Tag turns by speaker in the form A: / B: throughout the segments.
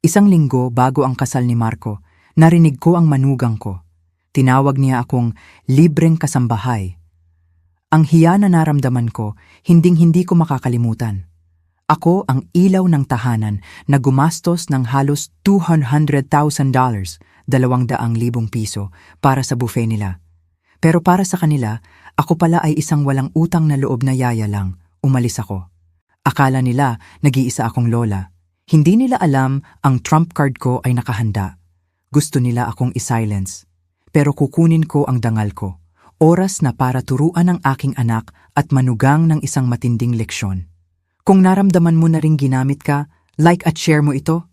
A: Isang linggo bago ang kasal ni Marco, narinig ko ang manugang ko. Tinawag niya akong libreng kasambahay. Ang hiya na naramdaman ko, hinding-hindi ko makakalimutan. Ako ang ilaw ng tahanan na gumastos ng halos $200,000, ₱200,000 para sa buffet nila. Pero para sa kanila, ako pala ay isang walang utang na loob na yaya lang. Umalis ako. Akala nila nag-iisa akong lola. Hindi nila alam ang trump card ko ay nakahanda. Gusto nila akong i-silence. Pero kukunin ko ang dangal ko. Oras na para turuan ang aking anak at manugang ng isang matinding leksyon. Kung naramdaman mo na ring ginamit ka, like at share mo ito.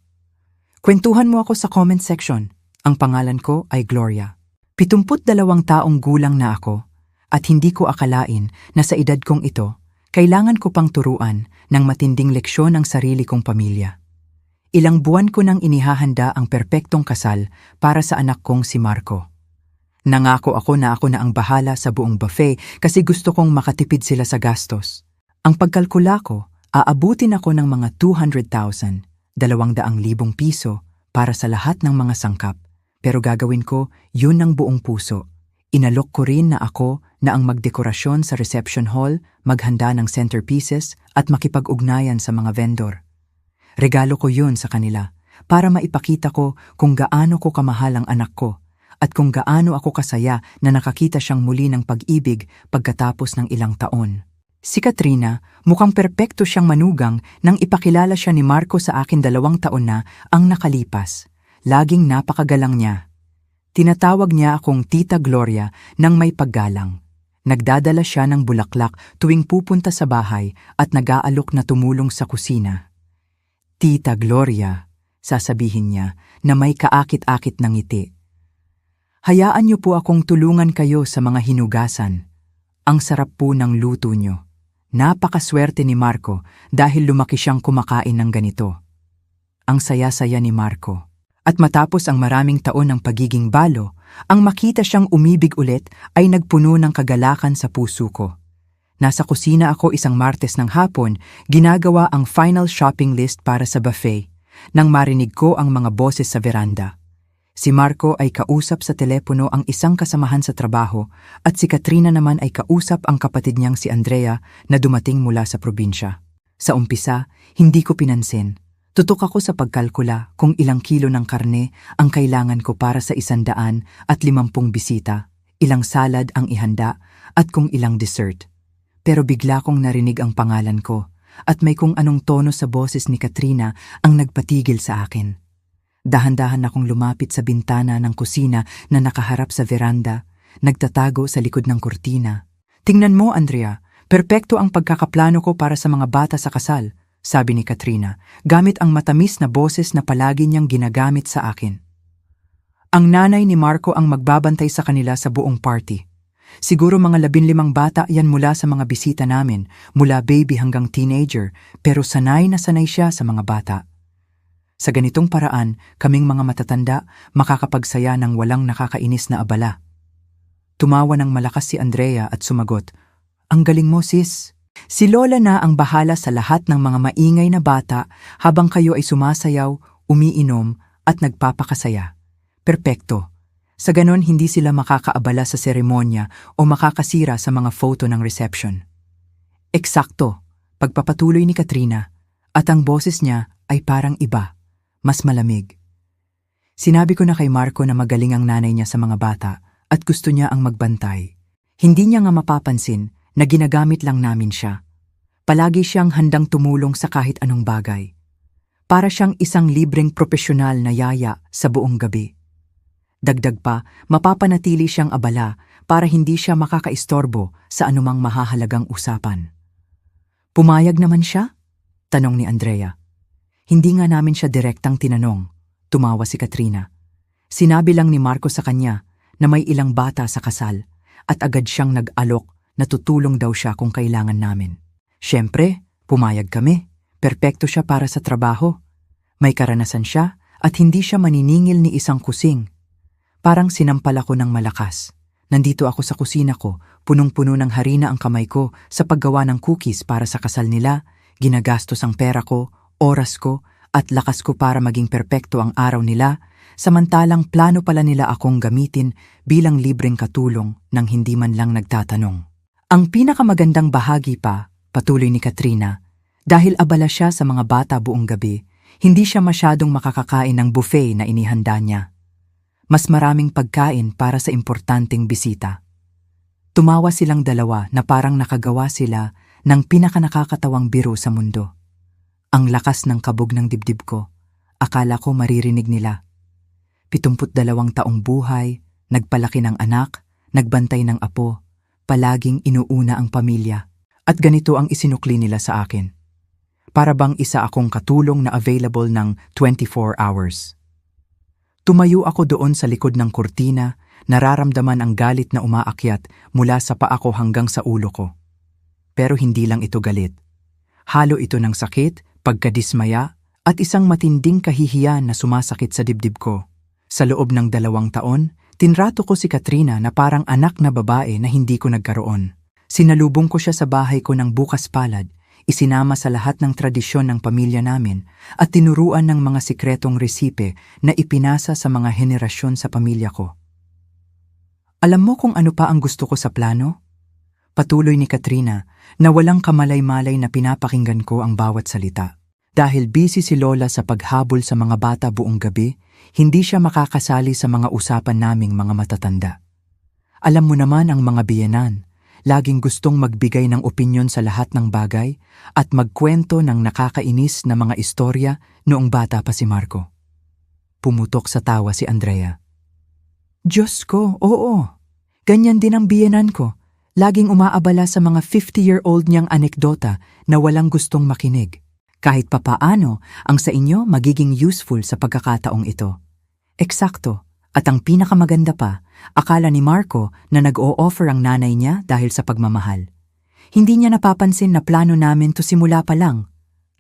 A: Kwentuhan mo ako sa comment section. Ang pangalan ko ay Gloria. 72 taong gulang na ako at hindi ko akalain na sa edad kong ito, kailangan ko pang turuan ng matinding leksyon ang sarili kong pamilya. Ilang buwan ko nang inihahanda ang perpektong kasal para sa anak kong si Marco. Nangako ako na ang bahala sa buong buffet kasi gusto kong makatipid sila sa gastos. Ang pagkalkula ko, aabutin ako ng mga 200,000, $200,000 para sa lahat ng mga sangkap. Pero gagawin ko, yun ng buong puso. Inalok ko rin na ako na ang magdekorasyon sa reception hall, maghanda ng centerpieces at makipag-ugnayan sa mga vendor. Regalo ko yun sa kanila para maipakita ko kung gaano ko kamahal ang anak ko at kung gaano ako kasaya na nakakita siyang muli ng pag-ibig pagkatapos ng ilang taon. Si Katrina, mukhang perpekto siyang manugang nang ipakilala siya ni Marco sa akin 2 taon na ang nakalipas. Laging napakagalang niya. Tinatawag niya akong Tita Gloria nang may paggalang. Nagdadala siya ng bulaklak tuwing pupunta sa bahay at nag-aalok na tumulong sa kusina. Tita Gloria, sasabihin niya na may kaakit-akit ng ngiti. Hayaan niyo po akong tulungan kayo sa mga hinugasan. Ang sarap po ng luto niyo. Napakaswerte ni Marco dahil lumaki siyang kumakain ng ganito. Ang saya-saya ni Marco. At matapos ang maraming taon ng pagiging balo, ang makita siyang umibig ulit ay nagpuno ng kagalakan sa puso ko. Nasa kusina ako isang Martes ng hapon, ginagawa ang final shopping list para sa buffet, nang marinig ko ang mga boses sa veranda. Si Marco ay kausap sa telepono ang isang kasamahan sa trabaho at si Katrina naman ay kausap ang kapatid niyang si Andrea na dumating mula sa probinsya. Sa umpisa, hindi ko pinansin. Tutok ako sa pagkalkula kung ilang kilo ng karne ang kailangan ko para sa 150 bisita, ilang salad ang ihanda at kung ilang dessert. Pero bigla kong narinig ang pangalan ko at may kung anong tono sa boses ni Katrina ang nagpatigil sa akin. Dahan-dahan akong lumapit sa bintana ng kusina na nakaharap sa veranda, nagtatago sa likod ng kurtina. Tingnan mo, Andrea, perpekto ang pagkakaplano ko para sa mga bata sa kasal, sabi ni Katrina, gamit ang matamis na boses na palagi niyang ginagamit sa akin. Ang nanay ni Marco ang magbabantay sa kanila sa buong party. Siguro mga 15 bata yan mula sa mga bisita namin, mula baby hanggang teenager, pero sanay na sanay siya sa mga bata. Sa ganitong paraan, kaming mga matatanda makakapagsaya ng walang nakakainis na abala. Tumawa ng malakas si Andrea at sumagot, "Ang galing mo, sis." Si Lola na ang bahala sa lahat ng mga maingay na bata habang kayo ay sumasayaw, umiinom at nagpapakasaya. Perpekto. Sa ganon hindi sila makakaabala sa seremonya o makakasira sa mga photo ng reception. Eksakto, pagpapatuloy ni Katrina, at ang boses niya ay parang iba, mas malamig. Sinabi ko na kay Marco na magaling ang nanay niya sa mga bata at gusto niya ang magbantay. Hindi niya nga mapapansin na ginagamit lang namin siya. Palagi siyang handang tumulong sa kahit anong bagay. Para siyang isang libreng propesyonal na yaya sa buong gabi. Dagdag pa, mapapanatili siyang abala para hindi siya makakaistorbo sa anumang mahahalagang usapan. Pumayag naman siya? Tanong ni Andrea. Hindi nga namin siya direktang tinanong, tumawa si Katrina. Sinabi lang ni Marco sa kanya na may ilang bata sa kasal at agad siyang nag-alok na tutulong daw siya kung kailangan namin. Siyempre, pumayag kami. Perpekto siya para sa trabaho. May karanasan siya at hindi siya maniningil ni isang kusing. Parang sinampal ako ng malakas. Nandito ako sa kusina ko, punong-puno ng harina ang kamay ko sa paggawa ng cookies para sa kasal nila, ginagastos ang pera ko, oras ko, at lakas ko para maging perpekto ang araw nila, samantalang plano pala nila akong gamitin bilang libreng katulong nang hindi man lang nagtatanong. Ang pinakamagandang bahagi pa, patuloy ni Katrina, dahil abala siya sa mga bata buong gabi, hindi siya masyadong makakakain ng buffet na inihanda niya. Mas maraming pagkain para sa importanteng bisita. Tumawa silang dalawa na parang nakagawa sila ng pinakanakakatawang biro sa mundo. Ang lakas ng kabog ng dibdib ko, akala ko maririnig nila. 72 taong buhay, nagpalaki ng anak, nagbantay ng apo, palaging inuuna ang pamilya. At ganito ang isinukli nila sa akin. Para bang isa akong katulong na available ng 24 hours. Tumayo ako doon sa likod ng kurtina, nararamdaman ang galit na umaakyat mula sa paa ko hanggang sa ulo ko. Pero hindi lang ito galit. Halo ito ng sakit, pagkadismaya, at isang matinding kahihiyan na sumasakit sa dibdib ko. Sa loob ng 2 taon, tinrato ko si Katrina na parang anak na babae na hindi ko nagkaroon. Sinalubong ko siya sa bahay ko ng bukas palad, isinama sa lahat ng tradisyon ng pamilya namin at tinuruan ng mga sikretong resipe na ipinasa sa mga henerasyon sa pamilya ko. Alam mo kung ano pa ang gusto ko sa plano? Patuloy ni Katrina na walang kamalay-malay na pinapakinggan ko ang bawat salita. Dahil busy si Lola sa paghabol sa mga bata buong gabi, hindi siya makakasali sa mga usapan naming mga matatanda. Alam mo naman ang mga biyenan, laging gustong magbigay ng opinyon sa lahat ng bagay at magkwento ng nakakainis na mga istorya noong bata pa si Marco. Pumutok sa tawa si Andrea. Diyos ko, oo. Ganyan din ang biyenan ko. Laging umaabala sa mga 50-year-old niyang anekdota na walang gustong makinig. Kahit papaano, ang sa inyo magiging useful sa pagkakataong ito. Eksakto. At ang pinakamaganda pa, akala ni Marco na nag-o-offer ang nanay niya dahil sa pagmamahal. Hindi niya napapansin na plano namin to simula pa lang.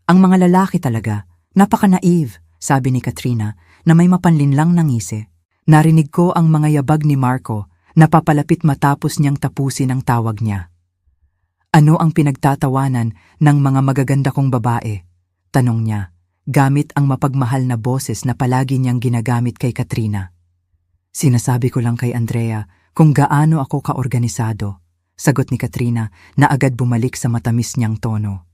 A: Ang mga lalaki talaga, napaka-naive, sabi ni Katrina na may mapanlinlang na ngisi. Narinig ko ang mga yabag ni Marco na papalapit matapos niyang tapusin ang tawag niya. Ano ang pinagtatawanan ng mga magaganda kong babae? Tanong niya, gamit ang mapagmahal na boses na palagi niyang ginagamit kay Katrina. Sinasabi ko lang kay Andrea kung gaano ako kaorganisado, sagot ni Katrina na agad bumalik sa matamis niyang tono.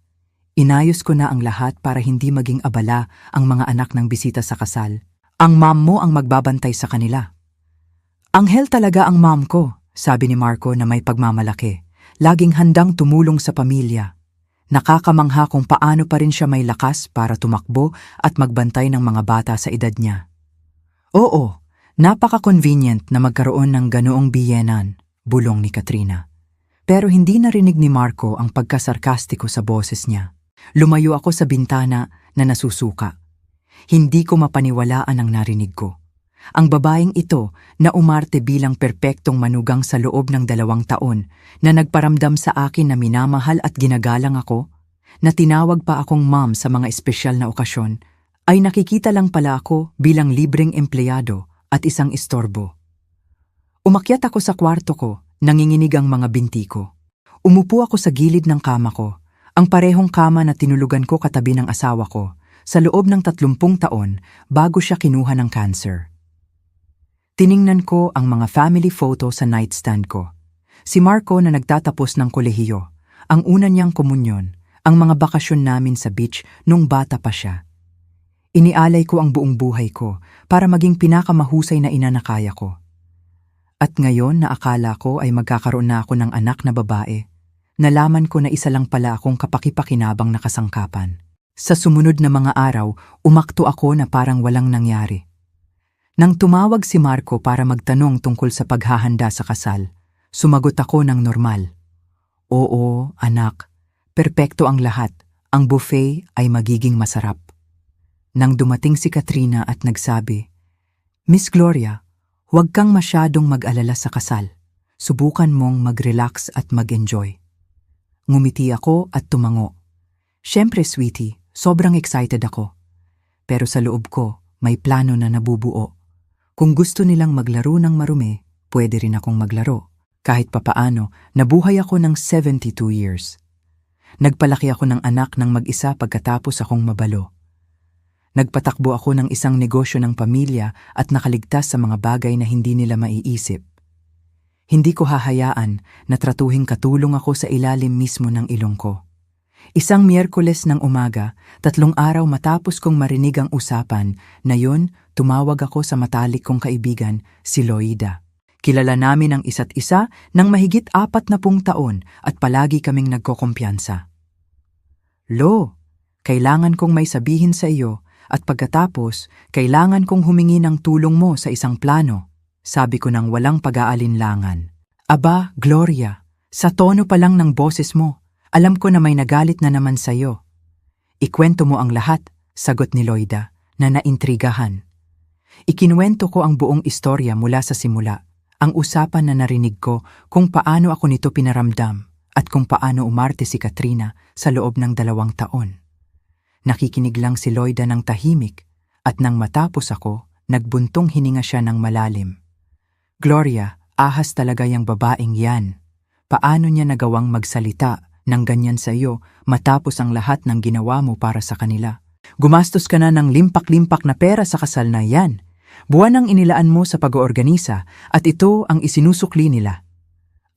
A: Inayos ko na ang lahat para hindi maging abala ang mga anak ng bisita sa kasal. Ang mom mo ang magbabantay sa kanila. Anghel talaga ang mom ko, sabi ni Marco na may pagmamalaki. Laging handang tumulong sa pamilya. Nakakamangha kung paano pa rin siya may lakas para tumakbo at magbantay ng mga bata sa edad niya. Oo. Napaka-convenient na magkaroon ng ganoong biyenan, bulong ni Katrina. Pero hindi narinig ni Marco ang pagkasarkastiko sa boses niya. Lumayo ako sa bintana na nasusuka. Hindi ko mapaniwalaan ang narinig ko. Ang babaeng ito na umarte bilang perpektong manugang sa loob ng 2 taon na nagparamdam sa akin na minamahal at ginagalang ako, na tinawag pa akong mom sa mga espesyal na okasyon, ay nakikita lang pala ako bilang libreng empleyado at isang istorbo. Umakyat ako sa kwarto ko, nanginginig ang mga binti ko. Umupo ako sa gilid ng kama ko, ang parehong kama na tinulugan ko katabi ng asawa ko, sa loob ng 30 taon bago siya kinuha ng cancer. Tiningnan ko ang mga family photo sa nightstand ko. Si Marco na nagtatapos ng kolehiyo, ang una niyang komunyon, ang mga bakasyon namin sa beach nung bata pa siya. Inialay ko ang buong buhay ko para maging pinakamahusay na ina na kaya ko. At ngayon na akala ko ay magkakaroon na ako ng anak na babae, nalaman ko na isa lang pala akong kapakipakinabang na kasangkapan. Sa sumunod na mga araw, umakto ako na parang walang nangyari. Nang tumawag si Marco para magtanong tungkol sa paghahanda sa kasal, sumagot ako ng normal. Oo, anak, perpekto ang lahat. Ang buffet ay magiging masarap. Nang dumating si Katrina at nagsabi, Miss Gloria, huwag kang masyadong mag-alala sa kasal. Subukan mong mag-relax at mag-enjoy. Ngumiti ako at tumango. Siyempre, sweetie, sobrang excited ako. Pero sa loob ko, may plano na nabubuo. Kung gusto nilang maglaro ng marumi, pwede rin akong maglaro. Kahit papaano, nabuhay ako ng 72 years. Nagpalaki ako ng anak ng mag-isa pagkatapos akong mabalo. Nagpatakbo ako ng isang negosyo ng pamilya at nakaligtas sa mga bagay na hindi nila maiisip. Hindi ko hahayaan na tratuhing katulong ako sa ilalim mismo ng ilong ko. Isang Miyerkules ng umaga, 3 araw matapos kong marinig ang usapan, na yun, tumawag ako sa matalik kong kaibigan, si Loida. Kilala namin ang isa't isa ng mahigit 40 taon at palagi kaming nagkokumpiyansa. Lo, kailangan kong may sabihin sa iyo at pagkatapos, kailangan kong humingi ng tulong mo sa isang plano, sabi ko nang walang pag-aalinlangan. Aba, Gloria, sa tono pa lang ng boses mo, alam ko na may nagalit na naman sa iyo. Ikwento mo ang lahat, sagot ni Loida, na naintrigahan. Ikinuwento ko ang buong istorya mula sa simula, ang usapan na narinig ko kung paano ako nito pinaramdam at kung paano umarte si Katrina sa loob ng 2 taon. Nakikinig lang si Loida ng tahimik at nang matapos ako, nagbuntong hininga siya ng malalim. Gloria, ahas talaga yung babaeng yan. Paano niya nagawang magsalita ng ganyan sa iyo matapos ang lahat ng ginawa mo para sa kanila? Gumastos ka na ng limpak-limpak na pera sa kasal na yan. Buwan ang inilaan mo sa pag-oorganisa at ito ang isinusukli nila.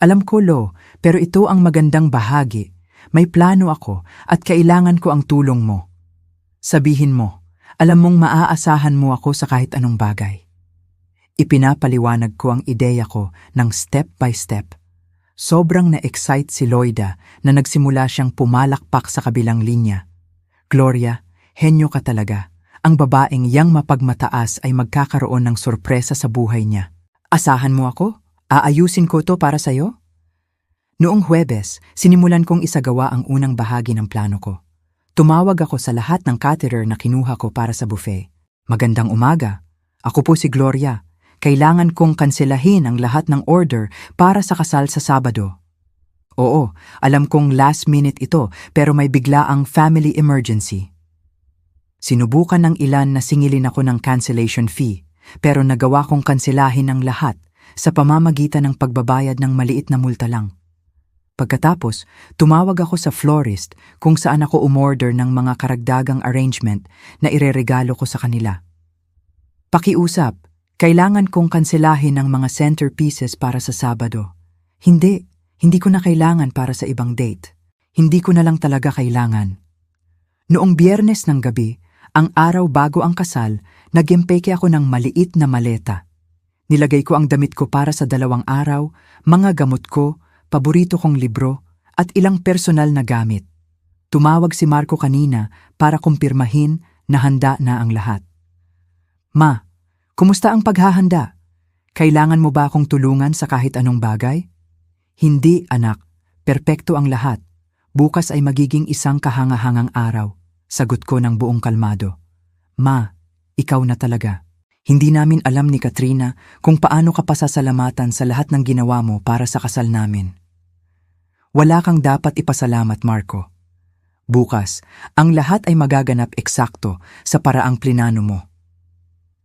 A: Alam ko, Lo, pero ito ang magandang bahagi. May plano ako at kailangan ko ang tulong mo. Sabihin mo, alam mong maaasahan mo ako sa kahit anong bagay. Ipinapaliwanag ko ang ideya ko ng step by step. Sobrang na-excite si Loida na nagsimula siyang pumalakpak sa kabilang linya. Gloria, henyo ka talaga. Ang babaeng yang mapagmataas ay magkakaroon ng sorpresa sa buhay niya. Asahan mo ako? Aayusin ko to para sa'yo? Noong Huwebes, sinimulan kong isagawa ang unang bahagi ng plano ko. Tumawag ako sa lahat ng caterer na kinuha ko para sa buffet. Magandang umaga. Ako po si Gloria. Kailangan kong kanselahin ang lahat ng order para sa kasal sa Sabado. Oo, alam kong last minute ito pero may biglaang family emergency. Sinubukan ng ilan na singilin ako ng cancellation fee pero nagawa kong kanselahin ang lahat sa pamamagitan ng pagbabayad ng maliit na multa lang. Pagkatapos, tumawag ako sa florist kung saan ako umorder ng mga karagdagang arrangement na ireregalo ko sa kanila. Pakiusap, kailangan kong kanselahin ang mga centerpieces para sa Sabado. Hindi ko na kailangan para sa ibang date. Hindi ko na lang talaga kailangan. Noong Biyernes ng gabi, ang araw bago ang kasal, nag-empeke ako ng maliit na maleta. Nilagay ko ang damit ko para sa 2 araw, mga gamot ko, paborito kong libro, at ilang personal na gamit. Tumawag si Marco kanina para kumpirmahin na handa na ang lahat. Ma, kumusta ang paghahanda? Kailangan mo ba akong tulungan sa kahit anong bagay? Hindi, anak. Perpekto ang lahat. Bukas ay magiging isang kahangahangang araw. Sagot ko ng buong kalmado. Ma, ikaw na talaga. Hindi namin alam ni Katrina kung paano ka pasasalamatan sa lahat ng ginawa mo para sa kasal namin. Wala kang dapat ipasalamat, Marco. Bukas, ang lahat ay magaganap eksakto sa paraang plinano mo.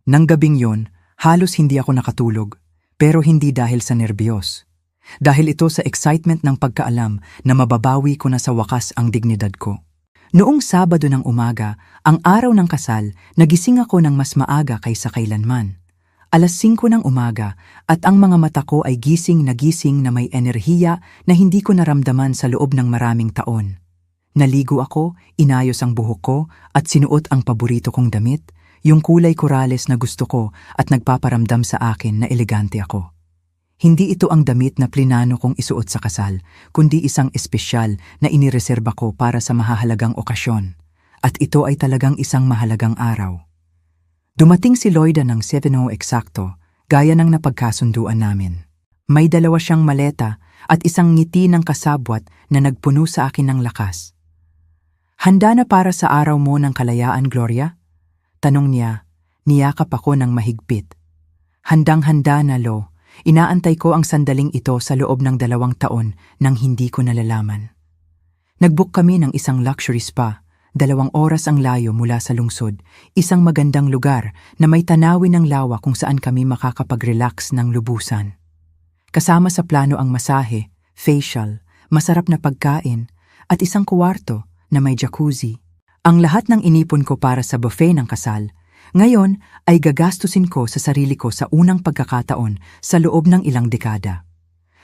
A: Nang gabing yon, halos hindi ako nakatulog, pero hindi dahil sa nerbiyos. Dahil ito sa excitement ng pagkaalam na mababawi ko na sa wakas ang dignidad ko. Noong Sabado ng umaga, ang araw ng kasal, nagising ako ng mas maaga kaysa kailanman. 5:00 ng umaga at ang mga mata ko ay gising na may enerhiya na hindi ko naramdaman sa loob ng maraming taon. Naligo ako, inayos ang buhok ko at sinuot ang paborito kong damit, yung kulay korales na gusto ko at nagpaparamdam sa akin na elegante ako. Hindi ito ang damit na plinano kong isuot sa kasal, kundi isang espesyal na inireserba ko para sa mahahalagang okasyon. At ito ay talagang isang mahalagang araw. Dumating si Loida ng 7:00 eksakto, gaya ng napagkasunduan namin. May 2 siyang maleta at isang ngiti ng kasabwat na nagpuno sa akin ng lakas. Handa na para sa araw mo ng kalayaan, Gloria? Tanong niya, niyakap ako ng mahigpit. Handang-handa na, Lo. Inaantay ko ang sandaling ito sa loob ng 2 taon nang hindi ko nalalaman. Nag-book kami ng isang luxury spa. 2 oras ang layo mula sa lungsod, isang magandang lugar na may tanawin ng lawa kung saan kami makakapag-relax ng lubusan. Kasama sa plano ang masahe, facial, masarap na pagkain, at isang kwarto na may jacuzzi. Ang lahat ng inipon ko para sa buffet ng kasal, ngayon ay gagastusin ko sa sarili ko sa unang pagkakataon sa loob ng ilang dekada.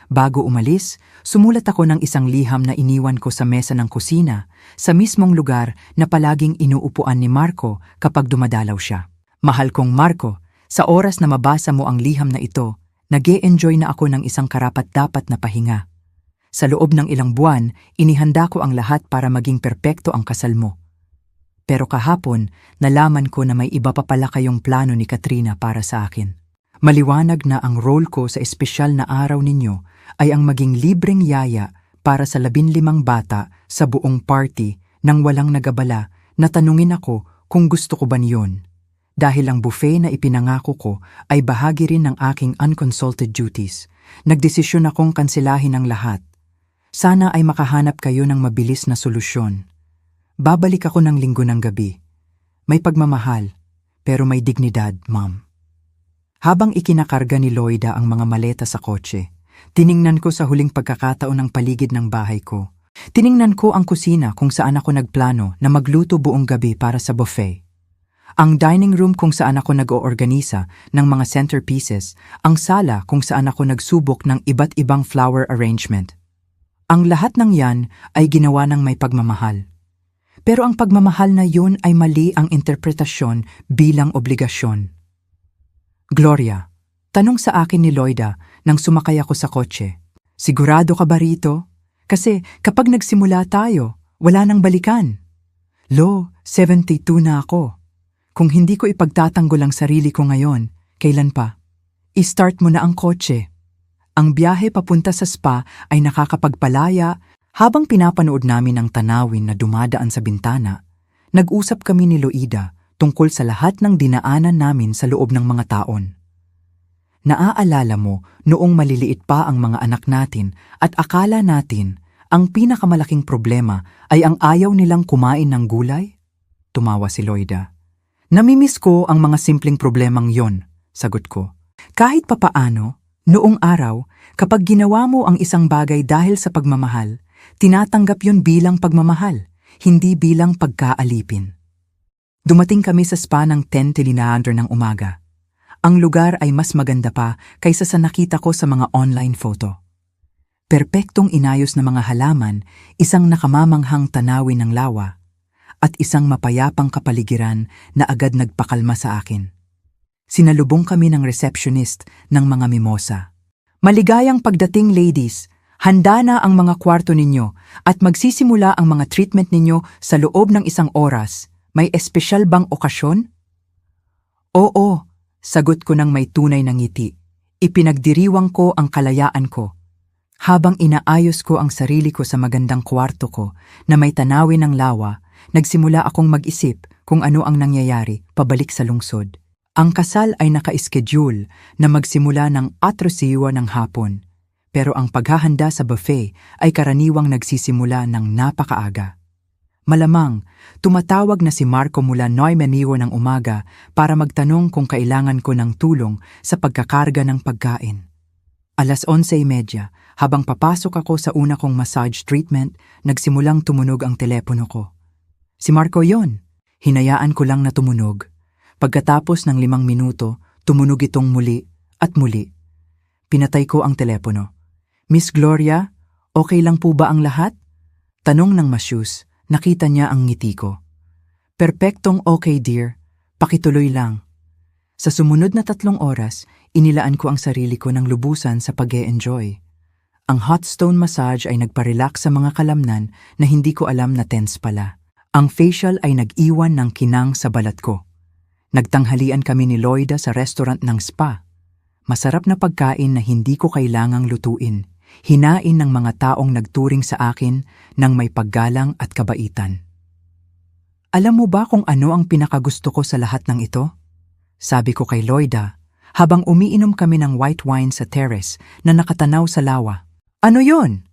A: Bago umalis, sumulat ako ng isang liham na iniwan ko sa mesa ng kusina, sa mismong lugar na palaging inuupuan ni Marco kapag dumadalaw siya. Mahal kong Marco, sa oras na mabasa mo ang liham na ito, nag-e-enjoy na ako ng isang karapat-dapat na pahinga. Sa loob ng ilang buwan, inihanda ko ang lahat para maging perpekto ang kasal mo. Pero kahapon, nalaman ko na may iba pa pala kayong plano ni Katrina para sa akin. Maliwanag na ang role ko sa espesyal na araw ninyo ay ang maging libreng yaya para sa 15 bata sa buong party nang walang nagabala na tanungin ako kung gusto ko ba niyon. Dahil ang buffet na ipinangako ko ay bahagi rin ng aking unconsulted duties, nagdesisyon akong kanselahin ang lahat. Sana ay makahanap kayo ng mabilis na solusyon. Babalik ako ng Linggo ng gabi. May pagmamahal, pero may dignidad, Ma'am. Habang ikinakarga ni Loida ang mga maleta sa kotse, tiningnan ko sa huling pagkakataon ang paligid ng bahay ko. Tiningnan ko ang kusina kung saan ako nagplano na magluto buong gabi para sa buffet. Ang dining room kung saan ako nag-oorganisa ng mga centerpieces, ang sala kung saan ako nagsubok ng iba't ibang flower arrangement. Ang lahat ng yan ay ginawa ng may pagmamahal. Pero ang pagmamahal na yun ay mali ang interpretasyon bilang obligasyon. Gloria, tanong sa akin ni Loida nang sumakay ako sa kotse. Sigurado ka ba rito? Kasi kapag nagsimula tayo, wala nang balikan. Lo, 72 na ako. Kung hindi ko ipagtatanggol ang sarili ko ngayon, kailan pa? I-start mo na ang kotse. Ang biyahe papunta sa spa ay nakakapagpalaya. Habang pinapanood namin ang tanawin na dumadaan sa bintana, nag-usap kami ni Loida tungkol sa lahat ng dinaanan namin sa loob ng mga taon. Naaalala mo noong maliliit pa ang mga anak natin at akala natin ang pinakamalaking problema ay ang ayaw nilang kumain ng gulay? Tumawa si Loida. Namimiss ko ang mga simpleng problemang yon, sagot ko. Kahit papaano, noong araw, kapag ginawa mo ang isang bagay dahil sa pagmamahal, tinatanggap yon bilang pagmamahal, hindi bilang pagkaalipin. Dumating kami sa spa ng 10:00 ng umaga. Ang lugar ay mas maganda pa kaysa sa nakita ko sa mga online photo. Perpektong inayos na mga halaman, isang nakamamanghang tanawin ng lawa, at isang mapayapang kapaligiran na agad nagpakalma sa akin. Sinalubong kami ng receptionist ng mga mimosa. Maligayang pagdating, ladies! Handa na ang mga kwarto ninyo at magsisimula ang mga treatment ninyo sa loob ng 1 oras. May espesyal bang okasyon? Oo, sagot ko ng may tunay na ngiti. Ipinagdiriwang ko ang kalayaan ko. Habang inaayos ko ang sarili ko sa magandang kwarto ko na may tanawin ng lawa, nagsimula akong mag-isip kung ano ang nangyayari pabalik sa lungsod. Ang kasal ay naka-schedule na magsimula ng 4:00 ng hapon. Pero ang paghahanda sa buffet ay karaniwang nagsisimula ng napakaaga. Malamang, tumatawag na si Marco mula 9:00 ng umaga para magtanong kung kailangan ko ng tulong sa pagkakarga ng pagkain. 11:30, habang papasok ako sa una kong massage treatment, nagsimulang tumunog ang telepono ko. Si Marco yon. Hinayaan ko lang na tumunog. Pagkatapos ng 5 minuto, tumunog itong muli at muli. Pinatay ko ang telepono. Miss Gloria, okay lang po ba ang lahat? Tanong ng masyus, nakita niya ang ngiti ko. Perpektong okay, dear. Pakituloy lang. Sa sumunod na 3 oras, inilaan ko ang sarili ko ng lubusan sa pag-e-enjoy. Ang hot stone massage ay nagparelax sa mga kalamnan na hindi ko alam na tense pala. Ang facial ay nag-iwan ng kinang sa balat ko. Nagtanghalian kami ni Loida sa restaurant ng spa. Masarap na pagkain na hindi ko kailangang lutuin. Hinain ng mga taong nagturing sa akin ng may paggalang at kabaitan. Alam mo ba kung ano ang pinakagusto ko sa lahat ng ito? Sabi ko kay Loida, habang umiinom kami ng white wine sa terrace na nakatanaw sa lawa. Ano yon?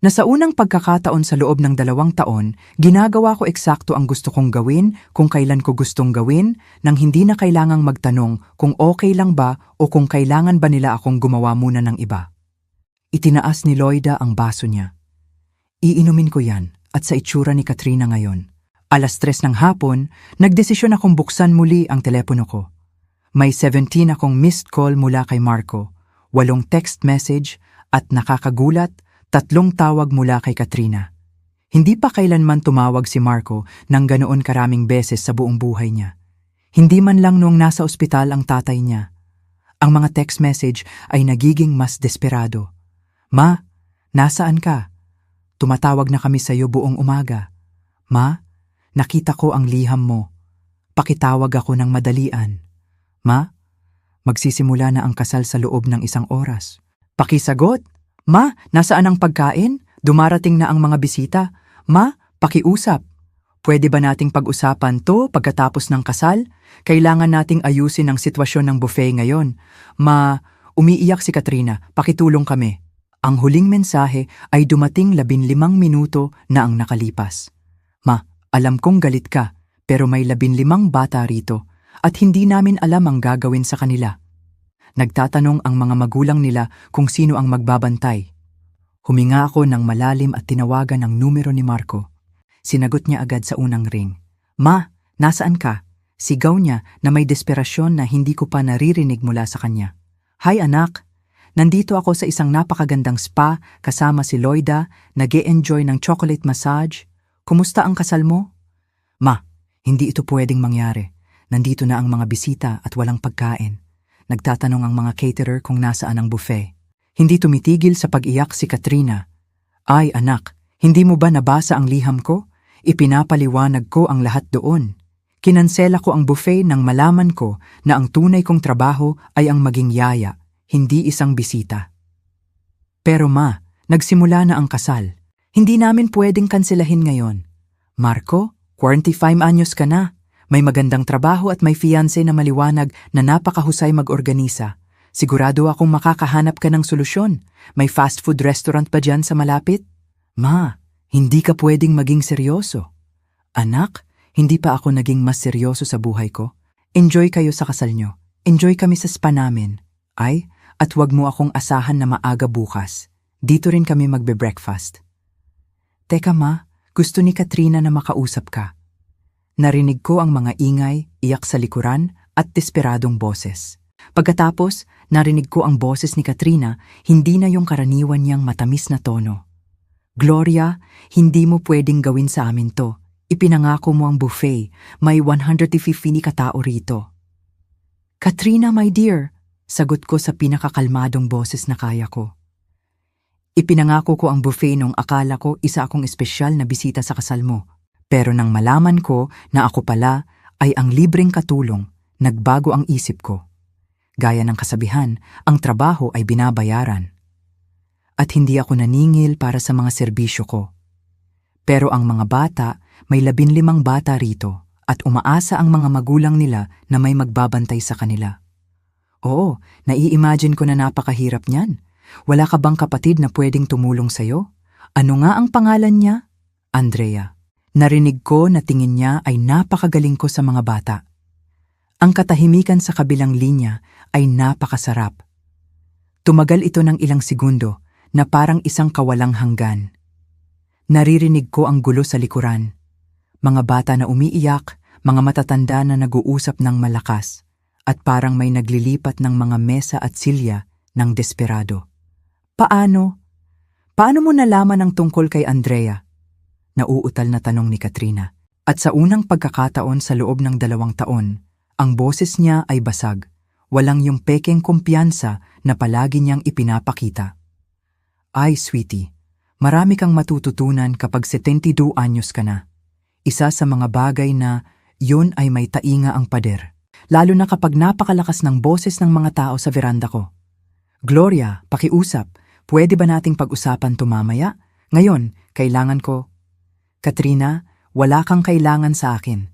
A: Na sa unang pagkakataon sa loob ng 2 taon, ginagawa ko eksakto ang gusto kong gawin kung kailan ko gustong gawin nang hindi na kailangang magtanong kung okay lang ba o kung kailangan ba nila akong gumawa muna ng iba. Itinaas ni Loida ang baso niya. Iinumin ko yan at sa itsura ni Katrina ngayon, 3:00 ng hapon, nagdesisyon akong buksan muli ang telepono ko. May 17 akong missed call mula kay Marco, 8 text message at nakakagulat, 3 tawag mula kay Katrina. Hindi pa kailanman tumawag si Marco ng ganoon karaming beses sa buong buhay niya. Hindi man lang noong nasa ospital ang tatay niya. Ang mga text message ay nagiging mas desperado. Ma, nasaan ka? Tumatawag na kami sa iyo buong umaga. Ma, nakita ko ang liham mo. Pakitawag ako ng madalian. Ma, magsisimula na ang kasal sa loob ng 1 oras. Pakisagot. Ma, nasaan ang pagkain? Dumarating na ang mga bisita. Ma, pakiusap. Pwede ba nating pag-usapan to pagkatapos ng kasal? Kailangan nating ayusin ang sitwasyon ng buffet ngayon. Ma, umiiyak si Katrina. Pakitulong kami. Ang huling mensahe ay dumating 15 minuto na ang nakalipas. Ma, alam kong galit ka, pero may 15 bata rito at hindi namin alam ang gagawin sa kanila. Nagtatanong ang mga magulang nila kung sino ang magbabantay. Huminga ako ng malalim at tinawagan ang numero ni Marco. Sinagot niya agad sa unang ring. Ma, nasaan ka? Sigaw niya na may desperasyon na hindi ko pa naririnig mula sa kanya. Hi anak, nandito ako sa isang napakagandang spa kasama si Loida, nag-e-enjoy ng chocolate massage. Kumusta ang kasal mo? Ma, hindi ito pwedeng mangyari. Nandito na ang mga bisita at walang pagkain. Nagtatanong ang mga caterer kung nasaan ang buffet. Hindi tumitigil sa pag-iyak si Katrina. Ay anak, hindi mo ba nabasa ang liham ko? Ipinapaliwanag ko ang lahat doon. Kinansela ko ang buffet nang malaman ko na ang tunay kong trabaho ay ang maging yaya, hindi isang bisita. Pero ma, nagsimula na ang kasal. Hindi namin pwedeng kanselahin ngayon. Marco, 45 anyos ka na. May magandang trabaho at may fiancé na maliwanag na napakahusay mag-organisa. Sigurado akong makakahanap ka ng solusyon. May fast food restaurant ba dyan sa malapit? Ma, hindi ka pwedeng maging seryoso. Anak, hindi pa ako naging mas seryoso sa buhay ko. Enjoy kayo sa kasal nyo. Enjoy kami sa spa namin. Ay, at wag mo akong asahan na maaga bukas. Dito rin kami magbe-breakfast. Teka ma, gusto ni Katrina na makausap ka. Narinig ko ang mga ingay, iyak sa likuran at desperadong boses. Pagkatapos, narinig ko ang boses ni Katrina, hindi na yung karaniwan niyang matamis na tono. Gloria, hindi mo pwedeng gawin sa amin to. Ipinangako mo ang buffet, may 150 katao rito. Katrina, my dear, sagot ko sa pinakakalmadong boses na kaya ko. Ipinangako ko ang buffet nung akala ko isa akong espesyal na bisita sa kasal mo. Pero nang malaman ko na ako pala ay ang libreng katulong, nagbago ang isip ko. Gaya ng kasabihan, ang trabaho ay binabayaran. At hindi ako naningil para sa mga serbisyo ko. Pero ang mga bata, may 15 bata rito at umaasa ang mga magulang nila na may magbabantay sa kanila. Oo, nai-imagine ko na napakahirap niyan. Wala ka bang kapatid na pwedeng tumulong sa'yo? Ano nga ang pangalan niya? Andrea. Narinig ko na tingin niya ay napakagaling ko sa mga bata. Ang katahimikan sa kabilang linya ay napakasarap. Tumagal ito ng ilang segundo na parang isang kawalang hanggan. Naririnig ko ang gulo sa likuran. Mga bata na umiiyak, mga matatanda na nag-uusap ng malakas, at parang may naglilipat ng mga mesa at silya ng desperado. Paano? Paano mo nalaman ang tungkol kay Andrea? Nauutal na tanong ni Katrina. At sa unang pagkakataon sa loob ng 2 taon, ang boses niya ay basag. Walang yung pekeng kumpiyansa na palagi niyang ipinapakita. Ay, sweetie, marami kang matututunan kapag 72 anyos ka na. Isa sa mga bagay na yun ay may tainga ang pader. Lalo na kapag napakalakas ng boses ng mga tao sa veranda ko. Gloria, pakiusap, pwede ba nating pag-usapan to mamaya? Ngayon, kailangan ko. Katrina, wala kang kailangan sa akin.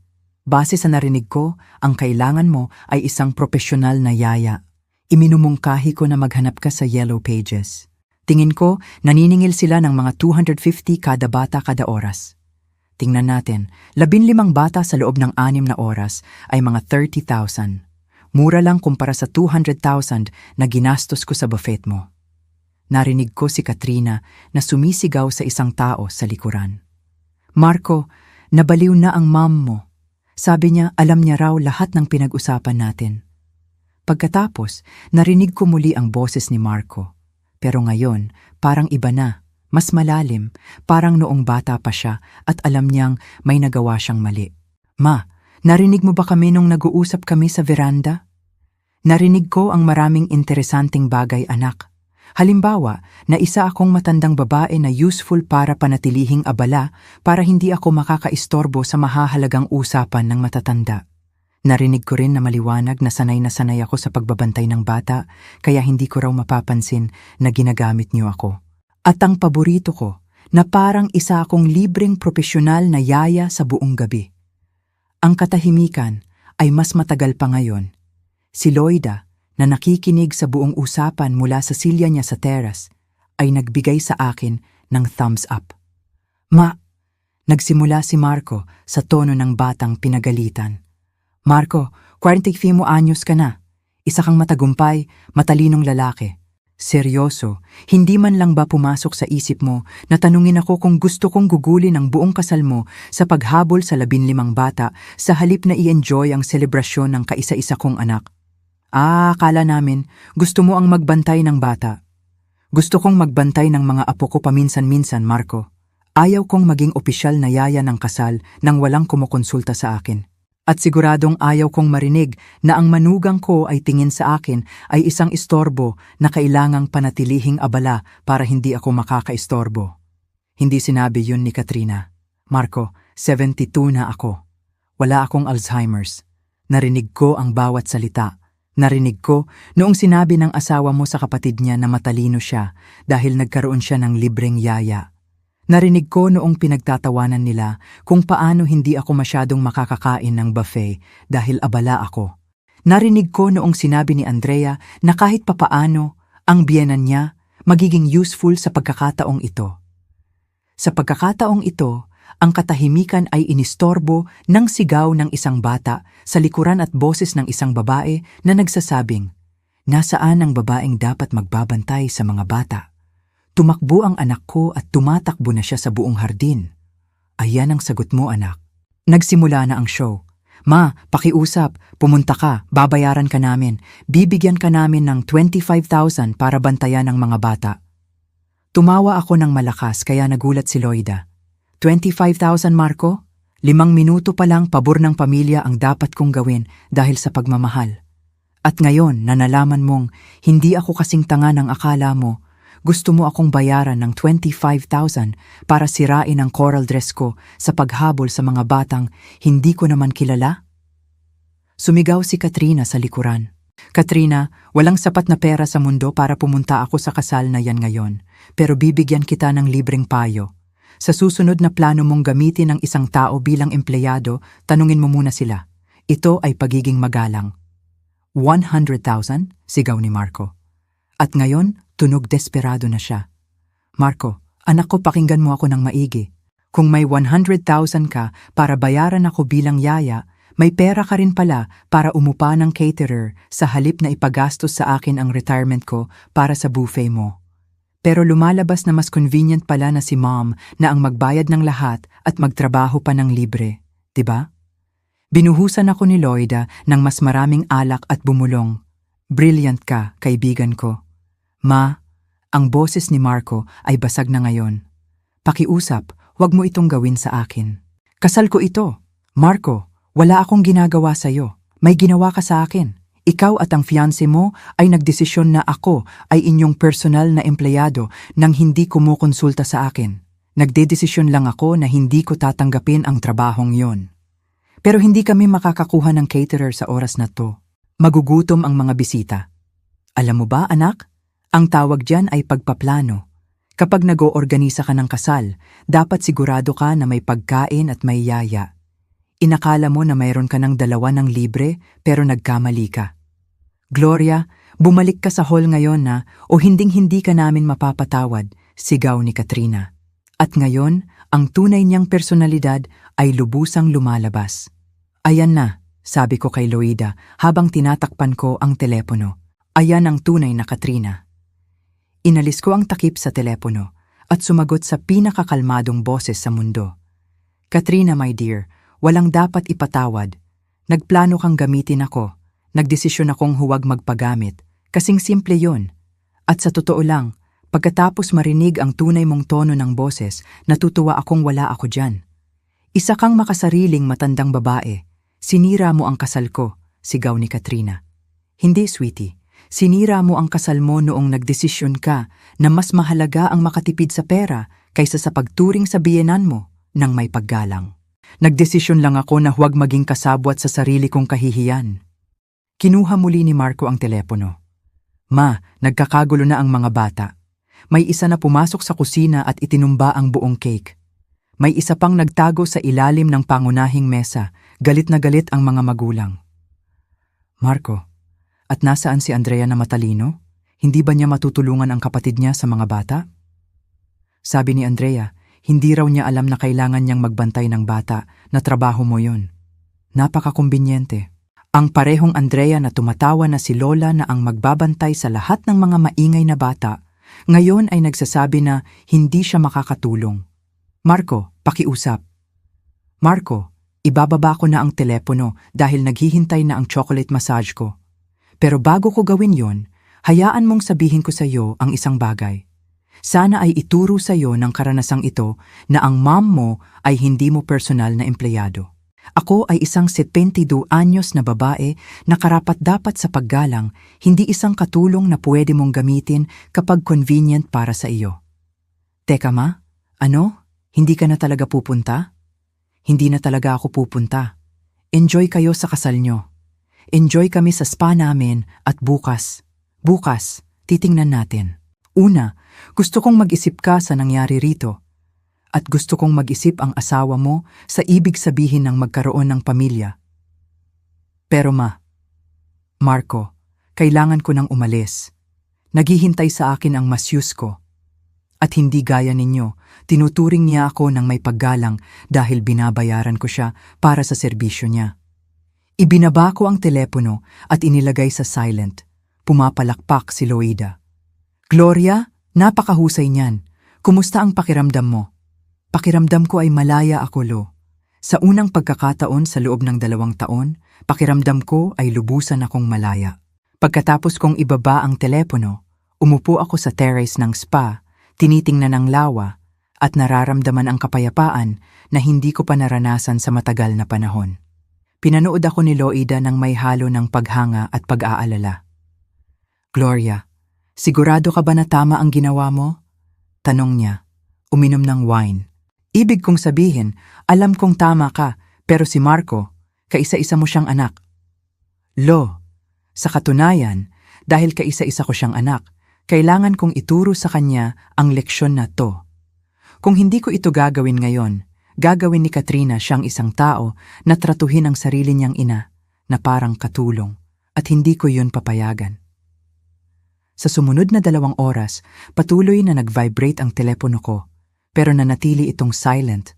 A: Base sa narinig ko, ang kailangan mo ay isang profesional na yaya. Iminumungkahi ko na maghanap ka sa Yellow Pages. Tingin ko, naniningil sila ng mga 250 kada bata kada oras. Tingnan natin, 15 bata sa loob ng 6 na oras ay mga 30,000. Mura lang kumpara sa 200,000 na ginastos ko sa buffet mo. Narinig ko si Katrina na sumisigaw sa isang tao sa likuran. Marco, Nabaliw na ang mom mo. Sabi niya alam niya raw lahat ng pinag-usapan natin. Pagkatapos, narinig ko muli ang boses ni Marco. Pero ngayon, parang iba na, mas malalim, parang noong bata pa siya at alam niyang may nagawa siyang mali. Ma, narinig mo ba kami nung nag-uusap kami sa veranda? Narinig ko ang maraming interesanting bagay, anak. Halimbawa, na isa akong matandang babae na useful para panatilihing abala para hindi ako makakaistorbo sa mahahalagang usapan ng matatanda. Narinig ko rin na maliwanag na sanay ako sa pagbabantay ng bata kaya hindi ko raw mapapansin na ginagamit niyo ako. At ang paborito ko, na parang isa akong libreng propesyonal na yaya sa buong gabi. Ang katahimikan ay mas matagal pa ngayon. Si Loida, na nakikinig sa buong usapan mula sa silya niya sa terrace, ay nagbigay sa akin ng thumbs up. Ma, nagsimula si Marco sa tono ng batang pinagalitan. Marco, 45 anyos ka na. Isa kang matagumpay, matalinong lalaki. Seryoso, hindi man lang ba pumasok sa isip mo na tanungin ako kung gusto kong gugulin ang buong kasal mo sa paghabol sa 15 bata sa halip na i-enjoy ang selebrasyon ng kaisa-isa kong anak? Akala namin gusto mo ang magbantay ng bata. Gusto kong magbantay ng mga apo ko paminsan-minsan, Marco. Ayaw kong maging opisyal na yaya ng kasal nang walang kumukonsulta sa akin. At siguradong ayaw kong marinig na ang manugang ko ay tingin sa akin ay isang istorbo na kailangang panatilihing abala para hindi ako makakaistorbo. Hindi sinabi yun ni Katrina. Marco, 72 na ako. Wala akong Alzheimer's. Narinig ko ang bawat salita. Narinig ko noong sinabi ng asawa mo sa kapatid niya na matalino siya dahil nagkaroon siya ng libreng yaya. Narinig ko noong pinagtatawanan nila kung paano hindi ako masyadong makakakain ng buffet dahil abala ako. Narinig ko noong sinabi ni Andrea na kahit papaano, ang biyenan niya magiging useful sa pagkakataong ito. Sa pagkakataong ito, ang katahimikan ay inistorbo ng sigaw ng isang bata sa likuran at boses ng isang babae na nagsasabing, "Nasaan ang babaeng dapat magbabantay sa mga bata?" Tumakbo ang anak ko at tumatakbo na siya sa buong hardin. Ayan ang sagot mo, anak. Nagsimula na ang show. Ma, pakiusap, pumunta ka, babayaran ka namin. Bibigyan ka namin ng 25,000 para bantayan ang mga bata. Tumawa ako ng malakas kaya nagulat si Loida. 25,000, Marco? 5 minuto pa lang pabor ng pamilya ang dapat kong gawin dahil sa pagmamahal. At ngayon na nalaman mong hindi ako kasing tanga ng akala mo, gusto mo akong bayaran ng 25,000 para sirain ang coral dress ko sa paghabol sa mga batang hindi ko naman kilala? Sumigaw si Katrina sa likuran. Katrina, walang sapat na pera sa mundo para pumunta ako sa kasal na yan ngayon, pero bibigyan kita ng libreng payo. Sa susunod na plano mong gamitin ng isang tao bilang empleyado, tanungin mo muna sila. Ito ay pagiging magalang. 100,000? Sigaw ni Marco. At ngayon, tunog desperado na siya. Marco, anak ko, pakinggan mo ako ng maigi. Kung may 100,000 ka para bayaran ako bilang yaya, may pera ka rin pala para umupa ng caterer sa halip na ipagastos sa akin ang retirement ko para sa buffet mo. Pero lumalabas na mas convenient pala na si mom na ang magbayad ng lahat at magtrabaho pa ng libre, 'di ba? Binuhusan ako ni Loida ng mas maraming alak at bumulong. Brilliant ka, kaibigan ko. Ma, ang boses ni Marco ay basag na ngayon. Pakiusap, wag mo itong gawin sa akin. Kasal ko ito. Marco, wala akong ginagawa sa'yo. May ginawa ka sa akin. Ikaw at ang fiancé mo ay nagdesisyon na ako ay inyong personal na empleyado nang hindi kumukonsulta sa akin. Nagdedesisyon lang ako na hindi ko tatanggapin ang trabahong yon. Pero hindi kami makakakuha ng caterer sa oras na to. Magugutom ang mga bisita. Alam mo ba, anak? Ang tawag dyan ay pagpaplano. Kapag nag-oorganisa ka ng kasal, dapat sigurado ka na may pagkain at may yaya. Inakala mo na mayroon ka ng 2 ng libre pero nagkamali ka. Gloria, bumalik ka sa hall ngayon na o hinding-hindi ka namin mapapatawad, sigaw ni Katrina. At ngayon, ang tunay niyang personalidad ay lubusang lumalabas. Ayan na, sabi ko kay Loida habang tinatakpan ko ang telepono. Ayan ang tunay na Katrina. Inalis ko ang takip sa telepono at sumagot sa pinakakalmadong boses sa mundo. Katrina, my dear, walang dapat ipatawad. Nagplano kang gamitin ako. Nagdesisyon akong huwag magpagamit. Kasing simple yon. At sa totoo lang, pagkatapos marinig ang tunay mong tono ng boses, natutuwa akong wala ako dyan. Isa kang makasariling matandang babae. Sinira mo ang kasal ko, sigaw ni Katrina. Hindi, sweetie. Sinira mo ang kasal mo noong nagdesisyon ka na mas mahalaga ang makatipid sa pera kaysa sa pagturing sa biyenan mo ng may paggalang. Nagdesisyon lang ako na huwag maging kasabwat sa sarili kong kahihiyan. Kinuha muli ni Marco ang telepono. Ma, nagkakagulo na ang mga bata. May isa na pumasok sa kusina at itinumba ang buong cake. May isa pang nagtago sa ilalim ng pangunahing mesa. Galit na galit ang mga magulang. Marco, at nasaan si Andrea na matalino? Hindi ba niya matutulungan ang kapatid niya sa mga bata? Sabi ni Andrea, hindi raw niya alam na kailangan niyang magbantay ng bata, na trabaho mo yon. Napakakumbinyente. Ang parehong Andrea na tumatawa na si Lola na ang magbabantay sa lahat ng mga maingay na bata, ngayon ay nagsasabi na hindi siya makakatulong. Marco, pakiusap. Marco, ibababa ko na ang telepono dahil naghihintay na ang chocolate massage ko. Pero bago ko gawin yon, hayaan mong sabihin ko sa iyo ang isang bagay. Sana ay ituro sa iyo ng karanasang ito na ang mom mo ay hindi mo personal na empleyado. Ako ay isang 72 anyos na babae na karapat-dapat sa paggalang, hindi isang katulong na pwede mong gamitin kapag convenient para sa iyo. Teka ma, ano? Hindi ka na talaga pupunta? Hindi na talaga ako pupunta. Enjoy kayo sa kasal nyo. Enjoy kami sa spa namin at bukas, titingnan natin. Una, gusto kong mag-isip ka sa nangyari rito. At gusto kong mag-isip ang asawa mo sa ibig sabihin ng magkaroon ng pamilya. Pero Marco, kailangan ko nang umalis. Naghihintay sa akin ang masyus ko. At hindi gaya ninyo, tinuturing niya ako ng may paggalang dahil binabayaran ko siya para sa serbisyo niya. Ibinaba ko ang telepono at inilagay sa silent. Pumapalakpak si Loida. Gloria, napakahusay niyan. Kumusta ang pakiramdam mo? Pakiramdam ko ay malaya ako, Lo. Sa unang pagkakataon sa loob ng 2 taon, pakiramdam ko ay lubusan akong malaya. Pagkatapos kong ibaba ang telepono, umupo ako sa terrace ng spa, tinitingnan ang lawa, at nararamdaman ang kapayapaan na hindi ko pa naranasan sa matagal na panahon. Pinanood ako ni Loida ng may halo ng paghanga at pag-aalala. Gloria, sigurado ka ba na tama ang ginawa mo? Tanong niya, uminom ng wine. Ibig kong sabihin, alam kong tama ka, pero si Marco, kaisa-isa mo siyang anak. Lo, sa katunayan, dahil kaisa-isa ko siyang anak, kailangan kong ituro sa kanya ang leksyon na to. Kung hindi ko ito gagawin ngayon, gagawin ni Katrina siyang isang tao na tratuhin ang sarili niyang ina na parang katulong at hindi ko yun papayagan. Sa sumunod na 2 oras, patuloy na nag-vibrate ang telepono ko. Pero nanatili itong silent.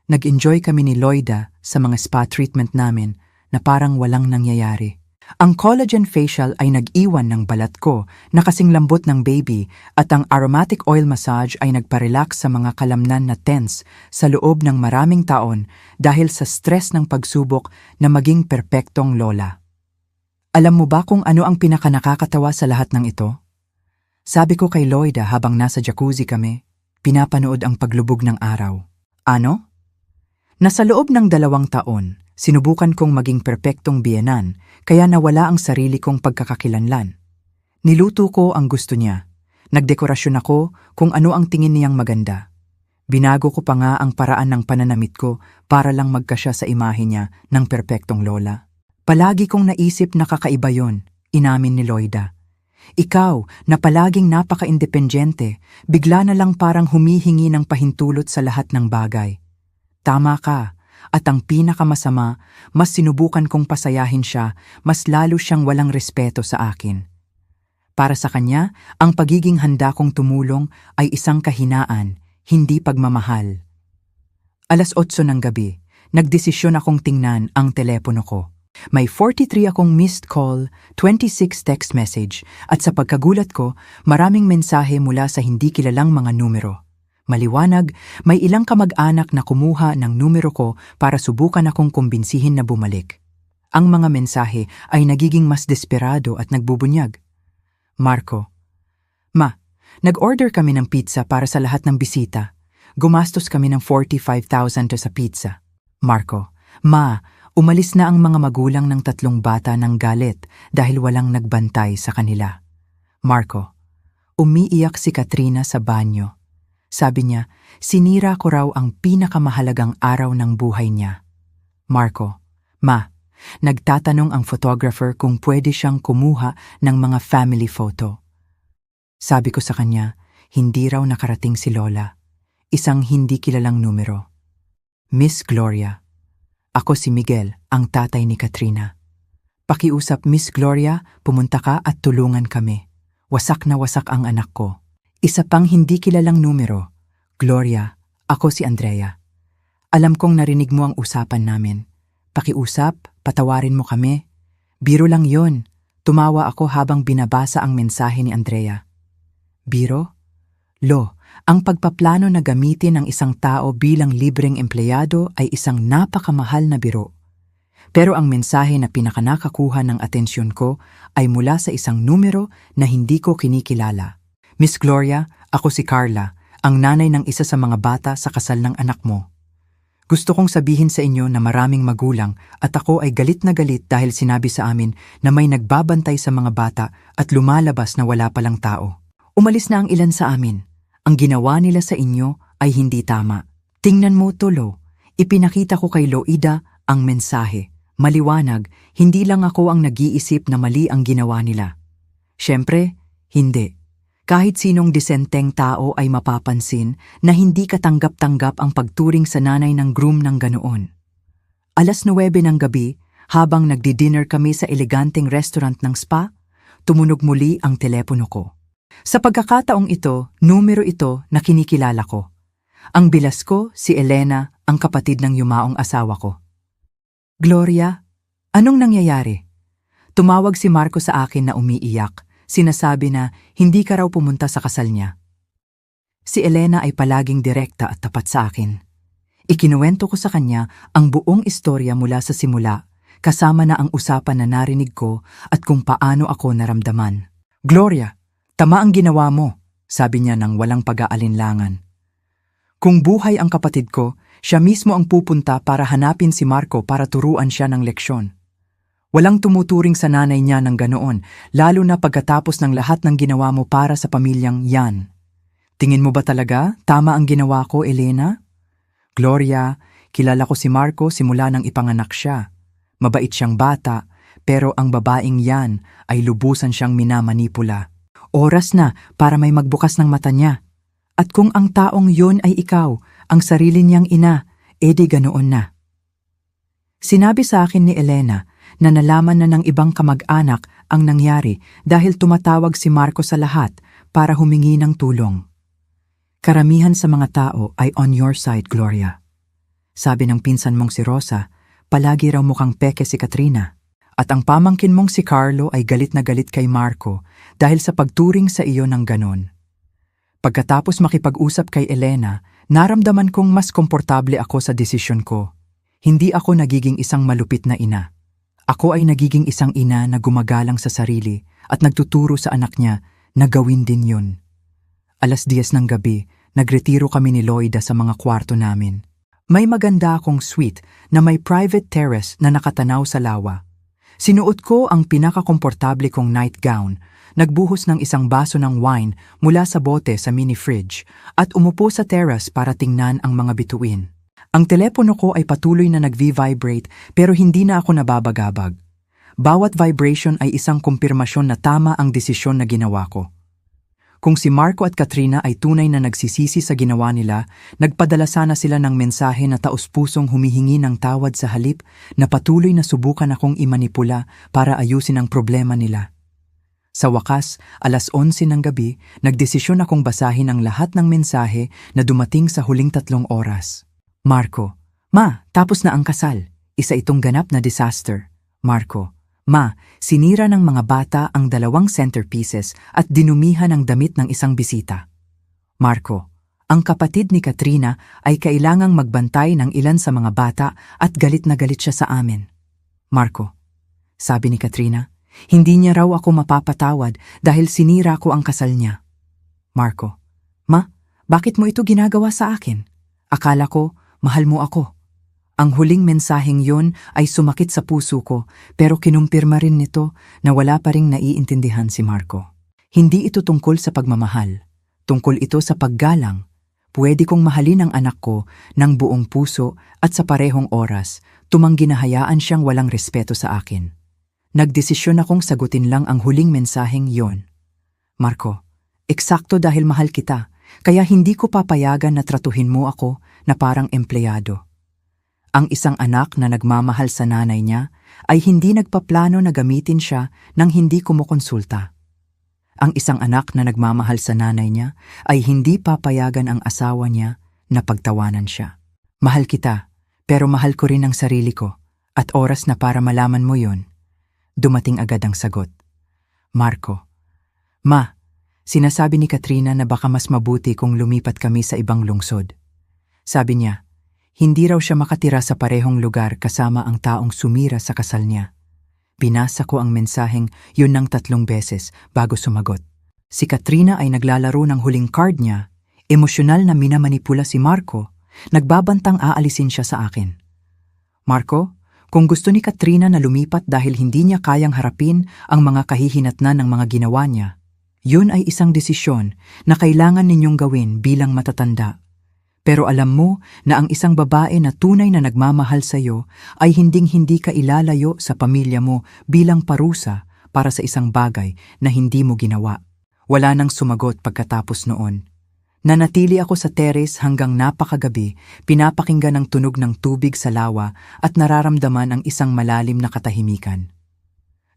A: Nag-enjoy kami ni Loida sa mga spa treatment namin na parang walang nangyayari. Ang collagen facial ay nag-iwan ng balat ko na kasing lambot ng baby at ang aromatic oil massage ay nagparelax sa mga kalamnan na tense sa loob ng maraming taon dahil sa stress ng pagsubok na maging perpektong lola. Alam mo ba kung ano ang pinakanakakatawa sa lahat ng ito? Sabi ko kay Loida habang nasa jacuzzi kami, pinapanood ang paglubog ng araw. Ano? Nasa loob ng 2 taon, sinubukan kong maging perpektong biyenan, kaya nawala ang sarili kong pagkakakilanlan. Niluto ko ang gusto niya. Nagdekorasyon ako kung ano ang tingin niyang maganda. Binago ko pa nga ang paraan ng pananamit ko para lang magkasya sa imahe niya ng perpektong lola. Palagi kong naisip na kakaiba yon, inamin ni Loida. Ikaw, na palaging napaka-independyente, bigla na lang parang humihingi ng pahintulot sa lahat ng bagay. Tama ka, at ang pinakamasama, mas sinubukan kong pasayahin siya, mas lalo siyang walang respeto sa akin. Para sa kanya, ang pagiging handa kong tumulong ay isang kahinaan, hindi pagmamahal. 8:00 ng gabi, nagdesisyon akong tingnan ang telepono ko. May 43 akong missed call, 26 text message, at sa pagkagulat ko, maraming mensahe mula sa hindi kilalang mga numero. Maliwanag, may ilang kamag-anak na kumuha ng numero ko para subukan akong kumbinsihin na bumalik. Ang mga mensahe ay nagiging mas desperado at nagbubunyag. Marco: Ma, nag-order kami ng pizza para sa lahat ng bisita. Gumastos kami ng 45,000 sa pizza. Marco: Ma, umalis na ang mga magulang ng 3 bata ng galit dahil walang nagbantay sa kanila. Marco: umiiyak si Katrina sa banyo. Sabi niya, sinira ko raw ang pinakamahalagang araw ng buhay niya. Marco: Ma, nagtatanong ang photographer kung pwede siyang kumuha ng mga family photo. Sabi ko sa kanya, hindi raw nakarating si Lola. Isang hindi kilalang numero. Miss Gloria: ako si Miguel, ang tatay ni Katrina. Pakiusap, Miss Gloria, pumunta ka at tulungan kami. Wasak na wasak ang anak ko. Isa pang hindi kilalang numero. Gloria, ako si Andrea. Alam kong narinig mo ang usapan namin. Pakiusap, patawarin mo kami. Biro lang yon. Tumawa ako habang binabasa ang mensahe ni Andrea. Biro? Lo, ang pagpaplano na gamitin ang isang tao bilang libreng empleyado ay isang napakamahal na biro. Pero ang mensahe na pinakanakakuha ng atensyon ko ay mula sa isang numero na hindi ko kinikilala. Miss Gloria, ako si Carla, ang nanay ng isa sa mga bata sa kasal ng anak mo. Gusto kong sabihin sa inyo na maraming magulang at ako ay galit na galit dahil sinabi sa amin na may nagbabantay sa mga bata at lumalabas na wala palang tao. Umalis na ang ilan sa amin. Ang ginawa nila sa inyo ay hindi tama. Tingnan mo, Tolo. Ipinakita ko kay Loida ang mensahe. Maliwanag, hindi lang ako ang nag-iisip na mali ang ginawa nila. Siyempre, hindi. Kahit sinong disenteng tao ay mapapansin na hindi katanggap-tanggap ang pagturing sa nanay ng groom ng ganoon. 9:00 ng gabi, habang nagdi-dinner kami sa eleganteng restaurant ng spa, tumunog muli ang telepono ko. Sa pagkakataong ito, numero ito na kinikilala ko. Ang bilas ko, si Elena, ang kapatid ng yumaong asawa ko. Gloria, anong nangyayari? Tumawag si Marco sa akin na umiiyak. Sinasabi na hindi ka raw pumunta sa kasal niya. Si Elena ay palaging direkta at tapat sa akin. Ikinuwento ko sa kanya ang buong istorya mula sa simula, kasama na ang usapan na narinig ko at kung paano ako naramdaman. Gloria, tama ang ginawa mo, sabi niya nang walang pag-aalinlangan. Kung buhay ang kapatid ko, siya mismo ang pupunta para hanapin si Marco para turuan siya ng leksyon. Walang tumuturing sa nanay niya ng ganoon, lalo na pagkatapos ng lahat ng ginawa mo para sa pamilyang yan. Tingin mo ba talaga tama ang ginawa ko, Elena? Gloria, kilala ko si Marco simula nang ipanganak siya. Mabait siyang bata, pero ang babaeng yan ay lubusan siyang minamanipula. Oras na para may magbukas ng mata niya. At kung ang taong yun ay ikaw, ang sarili niyang ina, edi ganoon na. Sinabi sa akin ni Elena na nalaman na ng ibang kamag-anak ang nangyari dahil tumatawag si Marco sa lahat para humingi ng tulong. Karamihan sa mga tao ay on your side, Gloria. Sabi ng pinsan mong si Rosa, palagi raw mukhang peke si Katrina. At ang pamangkin mong si Carlo ay galit na galit kay Marco dahil sa pagturing sa iyo ng ganon. Pagkatapos makipag-usap kay Elena, naramdaman kong mas komportable ako sa desisyon ko. Hindi ako nagiging isang malupit na ina. Ako ay nagiging isang ina na gumagalang sa sarili at nagtuturo sa anak niya na gawin din yun. 10:00 ng gabi, nagretiro kami ni Loida sa mga kwarto namin. May maganda akong suite na may private terrace na nakatanaw sa lawa. Sinuot ko ang pinakakomportable kong nightgown, nagbuhos ng isang baso ng wine mula sa bote sa mini fridge at umupo sa terrace para tingnan ang mga bituin. Ang telepono ko ay patuloy na nag-vibrate pero hindi na ako nababagabag. Bawat vibration ay isang kumpirmasyon na tama ang desisyon na ginawa ko. Kung si Marco at Katrina ay tunay na nagsisisi sa ginawa nila, nagpadala sana sila ng mensahe na taos-pusong humihingi ng tawad sa halip na patuloy na subukan akong imanipula para ayusin ang problema nila. Sa wakas, 11:00 ng gabi, nagdesisyon akong basahin ang lahat ng mensahe na dumating sa huling 3 oras. Marco: Ma, tapos na ang kasal. Isa itong ganap na disaster. Marco: Ma, sinira ng mga bata ang 2 centerpieces at dinumihan ang damit ng isang bisita. Marco: Ang kapatid ni Katrina ay kailangang magbantay ng ilan sa mga bata at galit na galit siya sa amin. Marco, sabi ni Katrina, hindi niya raw ako mapapatawad dahil sinira ko ang kasal niya. Marco, Ma, bakit mo ito ginagawa sa akin? Akala ko, mahal mo ako. Ang huling mensaheng yon ay sumakit sa puso ko pero kinumpirma rin nito na wala pa ring naiintindihan si Marco. Hindi ito tungkol sa pagmamahal, tungkol ito sa paggalang. Pwede kong mahalin ang anak ko ng buong puso at sa parehong oras, tumanggi na hayaan siyang walang respeto sa akin. Nagdesisyon akong sagutin lang ang huling mensaheng yon. Marco, eksakto dahil mahal kita, kaya hindi ko papayagan na tratuhin mo ako na parang empleyado. Ang isang anak na nagmamahal sa nanay niya ay hindi nagpaplano na gamitin siya nang hindi kumukonsulta. Ang isang anak na nagmamahal sa nanay niya ay hindi papayagan ang asawa niya na pagtawanan siya. Mahal kita, pero mahal ko rin ang sarili ko at oras na para malaman mo yon. Dumating agad ang sagot. Marco, Ma, sinasabi ni Katrina na baka mas mabuti kung lumipat kami sa ibang lungsod. Sabi niya, hindi raw siya makatira sa parehong lugar kasama ang taong sumira sa kasal niya. Binasa ko ang mensaheng yun ng 3 beses bago sumagot. Si Katrina ay naglalaro ng huling card niya, emosyonal na minamanipula si Marco, nagbabantang aalisin siya sa akin. Marco, kung gusto ni Katrina na lumipat dahil hindi niya kayang harapin ang mga kahihinatnan ng mga ginawa niya, yun ay isang desisyon na kailangan ninyong gawin bilang matatanda. Pero alam mo na ang isang babae na tunay na nagmamahal sa iyo ay hinding-hindi ka ilalayo sa pamilya mo bilang parusa para sa isang bagay na hindi mo ginawa. Wala nang sumagot pagkatapos noon. Nanatili ako sa teres hanggang napakagabi, pinapakinggan ang tunog ng tubig sa lawa at nararamdaman ang isang malalim na katahimikan.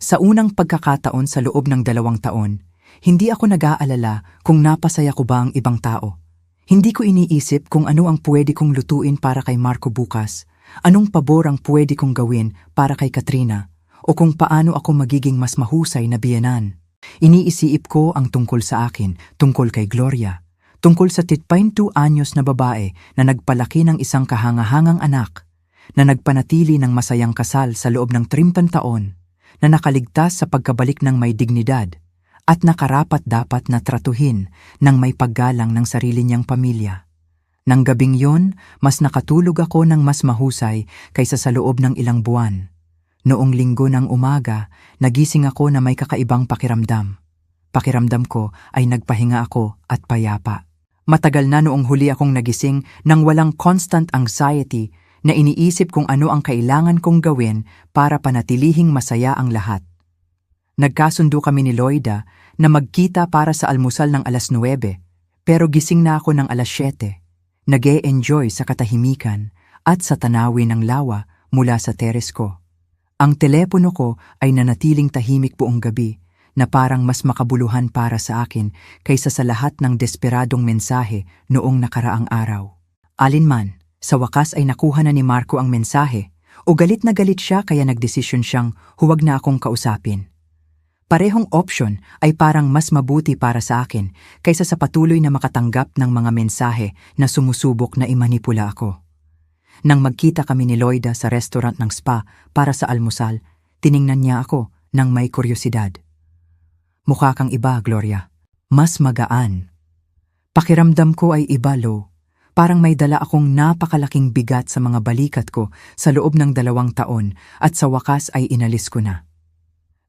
A: Sa unang pagkakataon sa loob ng 2 taon, hindi ako nag-aalala kung napasaya ko ba ang ibang tao. Hindi ko iniisip kung ano ang pwede kong lutuin para kay Marco bukas, anong pabor ang pwede kong gawin para kay Katrina, o kung paano ako magiging mas mahusay na biyenan. Iniisip ko ang tungkol sa akin, tungkol kay Gloria, tungkol sa 22 anyos na babae na nagpalaki ng isang kahangahangang anak, na nagpanatili ng masayang kasal sa loob ng 30 taon, na nakaligtas sa pagkabalik ng may dignidad, at nakarapat-dapat na tratuhin ng may paggalang ng sarili niyang pamilya. Nang gabing yon, mas nakatulog ako ng mas mahusay kaysa sa loob ng ilang buwan. Noong Linggo ng umaga, nagising ako na may kakaibang pakiramdam. Pakiramdam ko ay nagpahinga ako at payapa. Matagal na noong huli akong nagising nang walang constant anxiety na iniisip kung ano ang kailangan kong gawin para panatilihing masaya ang lahat. Nagkasundo kami ni Loida na magkita para sa almusal ng 9:00, pero gising na ako ng 7:00. Nag-e-enjoy sa katahimikan at sa tanawin ng lawa mula sa teres ko. Ang telepono ko ay nanatiling tahimik buong gabi na parang mas makabuluhan para sa akin kaysa sa lahat ng desperadong mensahe noong nakaraang araw. Alinman, sa wakas ay nakuha na ni Marco ang mensahe o galit na galit siya kaya nagdesisyon siyang huwag na akong kausapin. Parehong opsyon ay parang mas mabuti para sa akin kaysa sa patuloy na makatanggap ng mga mensahe na sumusubok na imanipula ako. Nang magkita kami ni Loida sa restaurant ng spa para sa almusal, tiningnan niya ako ng may kuryosidad. Mukha kang iba, Gloria. Mas magaan. Pakiramdam ko ay iba, Lo. Parang may dala akong napakalaking bigat sa mga balikat ko sa loob ng 2 taon at sa wakas ay inalis ko na.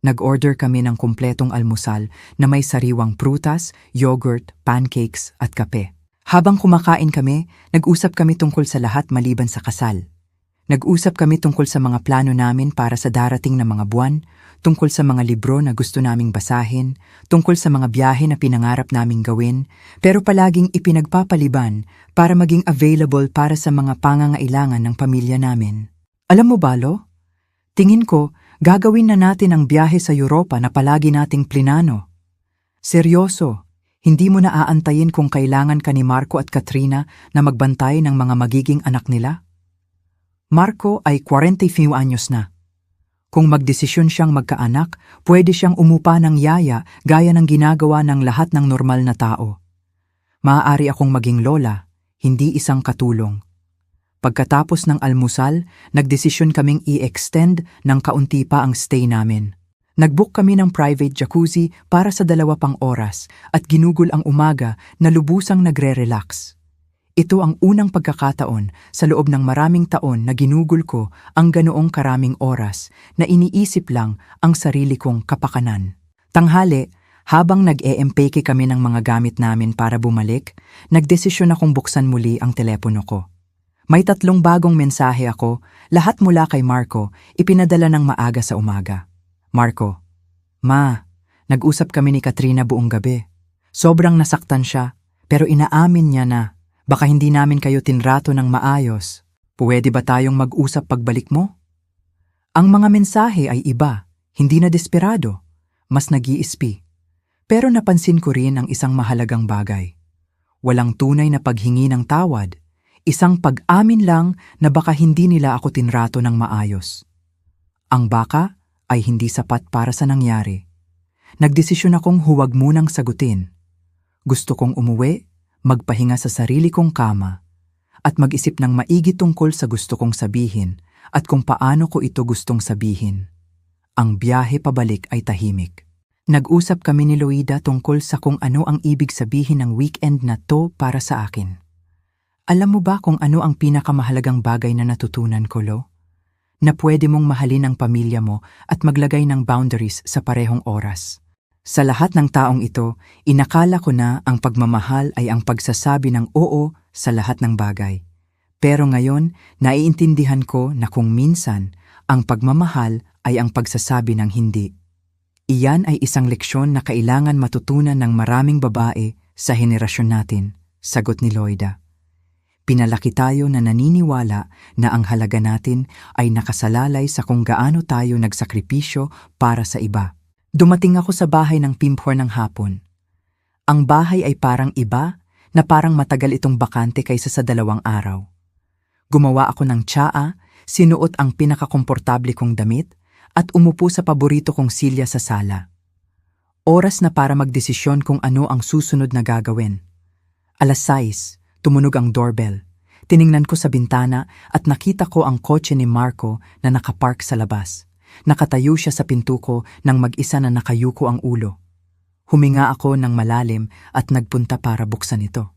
A: Nag-order kami ng kumpletong almusal na may sariwang prutas, yogurt, pancakes at kape. Habang kumakain kami, nag-usap kami tungkol sa lahat maliban sa kasal. Nag-usap kami tungkol sa mga plano namin para sa darating na mga buwan, tungkol sa mga libro na gusto naming basahin, tungkol sa mga biyahe na pinangarap naming gawin, pero palaging ipinagpapaliban para maging available para sa mga pangangailangan ng pamilya namin. Alam mo ba, Lo? Tingin ko, gagawin na natin ang biyahe sa Europa na palagi nating plinano. Seryoso, hindi mo na aantayin kung kailangan ka ni Marco at Katrina na magbantay ng mga magiging anak nila? Marco ay 45 anyos na. Kung magdesisyon siyang magkaanak, pwede siyang umupa ng yaya gaya ng ginagawa ng lahat ng normal na tao. Maaari akong maging lola, hindi isang katulong. Pagkatapos ng almusal, nagdesisyon kaming i-extend ng kaunti pa ang stay namin. Nagbook kami ng private jacuzzi para sa 2 pang oras at ginugol ang umaga na lubusang nagre-relax. Ito ang unang pagkakataon sa loob ng maraming taon na ginugol ko ang ganoong karaming oras na iniisip lang ang sarili kong kapakanan. Tanghali, habang nag-e-empeke kami ng mga gamit namin para bumalik, nagdesisyon akong buksan muli ang telepono ko. May 3 bagong mensahe ako, lahat mula kay Marco, ipinadala ng maaga sa umaga. Marco, Ma, nag-usap kami ni Katrina buong gabi. Sobrang nasaktan siya, pero inaamin niya na, baka hindi namin kayo tinrato ng maayos. Pwede ba tayong mag-usap pagbalik mo? Ang mga mensahe ay iba, hindi na desperado, mas nag-iispi. Pero napansin ko rin ang isang mahalagang bagay. Walang tunay na paghingi ng tawad. Isang pag-amin lang na baka hindi nila ako tinrato ng maayos. Ang baka ay hindi sapat para sa nangyari. Nagdesisyon akong huwag munang sagutin. Gusto kong umuwi, magpahinga sa sarili kong kama, at mag-isip ng maigi tungkol sa gusto kong sabihin at kung paano ko ito gustong sabihin. Ang biyahe pabalik ay tahimik. Nag-usap kami ni Loida tungkol sa kung ano ang ibig sabihin ng weekend na to para sa akin. Alam mo ba kung ano ang pinakamahalagang bagay na natutunan ko, Lo? Na pwede mong mahalin ang pamilya mo at maglagay ng boundaries sa parehong oras. Sa lahat ng taong ito, inakala ko na ang pagmamahal ay ang pagsasabi ng oo sa lahat ng bagay. Pero ngayon, naiintindihan ko na kung minsan, ang pagmamahal ay ang pagsasabi ng hindi. Iyan ay isang leksyon na kailangan matutunan ng maraming babae sa henerasyon natin, sagot ni Loida. Pinalaki tayo na naniniwala na ang halaga natin ay nakasalalay sa kung gaano tayo nagsakripisyo para sa iba. Dumating ako sa bahay ng Pimphor ng hapon. Ang bahay ay parang iba na parang matagal itong bakante kaysa sa 2 araw. Gumawa ako ng tsaa, sinuot ang pinakakomportable kong damit at umupo sa paborito kong silya sa sala. Oras na para magdesisyon kung ano ang susunod na gagawin. 6:00. Tumunog ang doorbell. Tiningnan ko sa bintana at nakita ko ang kotse ni Marco na nakapark sa labas. Nakatayo siya sa pinto ko nang mag-isa na nakayuko ang ulo. Huminga ako ng malalim at nagpunta para buksan ito.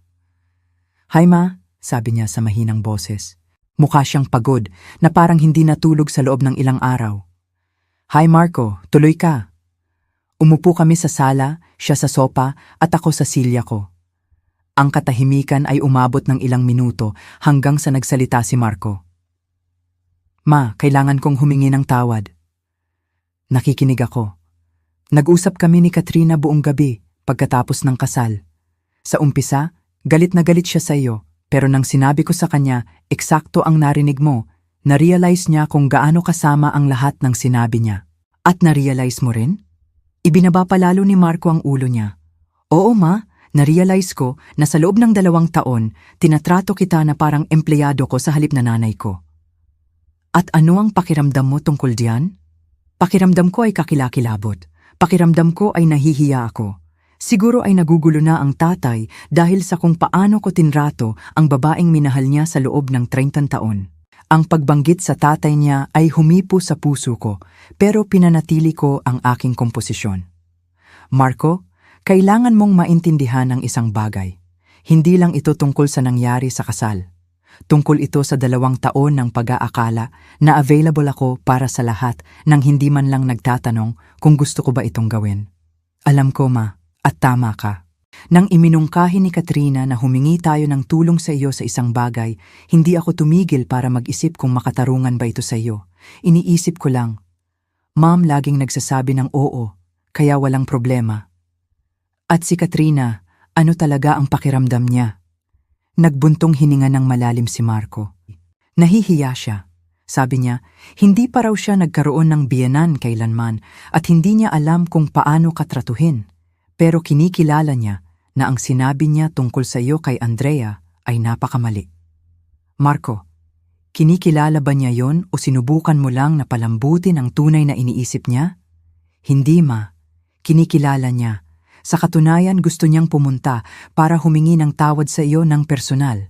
A: "Hi Ma," sabi niya sa mahinang boses. Mukha siyang pagod na parang hindi natulog sa loob ng ilang araw. "Hi Marco, tuloy ka." Umupo kami sa sala, siya sa sopa at ako sa silya ko. Ang katahimikan ay umabot ng ilang minuto hanggang sa nagsalita si Marco. "Ma, kailangan kong humingi ng tawad." Nakikinig ako. Nag-usap kami ni Katrina buong gabi pagkatapos ng kasal. Sa umpisa, galit na galit siya sa iyo, pero nang sinabi ko sa kanya, eksakto ang narinig mo, na-realize niya kung gaano kasama ang lahat ng sinabi niya. "At na-realize mo rin?" Ibinaba pa lalo ni Marco ang ulo niya. "Oo Ma, na-realize ko na sa loob ng 2 taon, tinatrato kita na parang empleyado ko sa halip na nanay ko." "At ano ang pakiramdam mo tungkol diyan?" "Pakiramdam ko ay kakilakilabot. Pakiramdam ko ay nahihiya ako. Siguro ay nagugulo na ang tatay dahil sa kung paano ko tinrato ang babaeng minahal niya sa loob ng 30 taon. Ang pagbanggit sa tatay niya ay humipo sa puso ko, pero pinanatili ko ang aking komposisyon. Marco, kailangan mong maintindihan ang isang bagay. Hindi lang ito tungkol sa nangyari sa kasal. Tungkol ito sa 2 taon ng pag-aakala na available ako para sa lahat nang hindi man lang nagtatanong kung gusto ko ba itong gawin. Alam ko Ma, at tama ka. Nang iminungkahi ni Katrina na humingi tayo ng tulong sa iyo sa isang bagay, hindi ako tumigil para mag-isip kung makatarungan ba ito sa iyo. Iniisip ko lang, Ma'am laging nagsasabi ng oo, kaya walang problema. At si Katrina, ano talaga ang pakiramdam niya? Nagbuntong hininga ng malalim si Marco. Nahihiya siya. Sabi niya, hindi pa raw siya nagkaroon ng biyenan kailanman at hindi niya alam kung paano katratuhin. Pero kinikilala niya na ang sinabi niya tungkol sa iyo kay Andrea ay napakamali. Marco, kinikilala ba niya yon o sinubukan mo lang na palambutin ang tunay na iniisip niya? Hindi Ma, kinikilala niya. Sa katunayan, gusto niyang pumunta para humingi ng tawad sa iyo ng personal.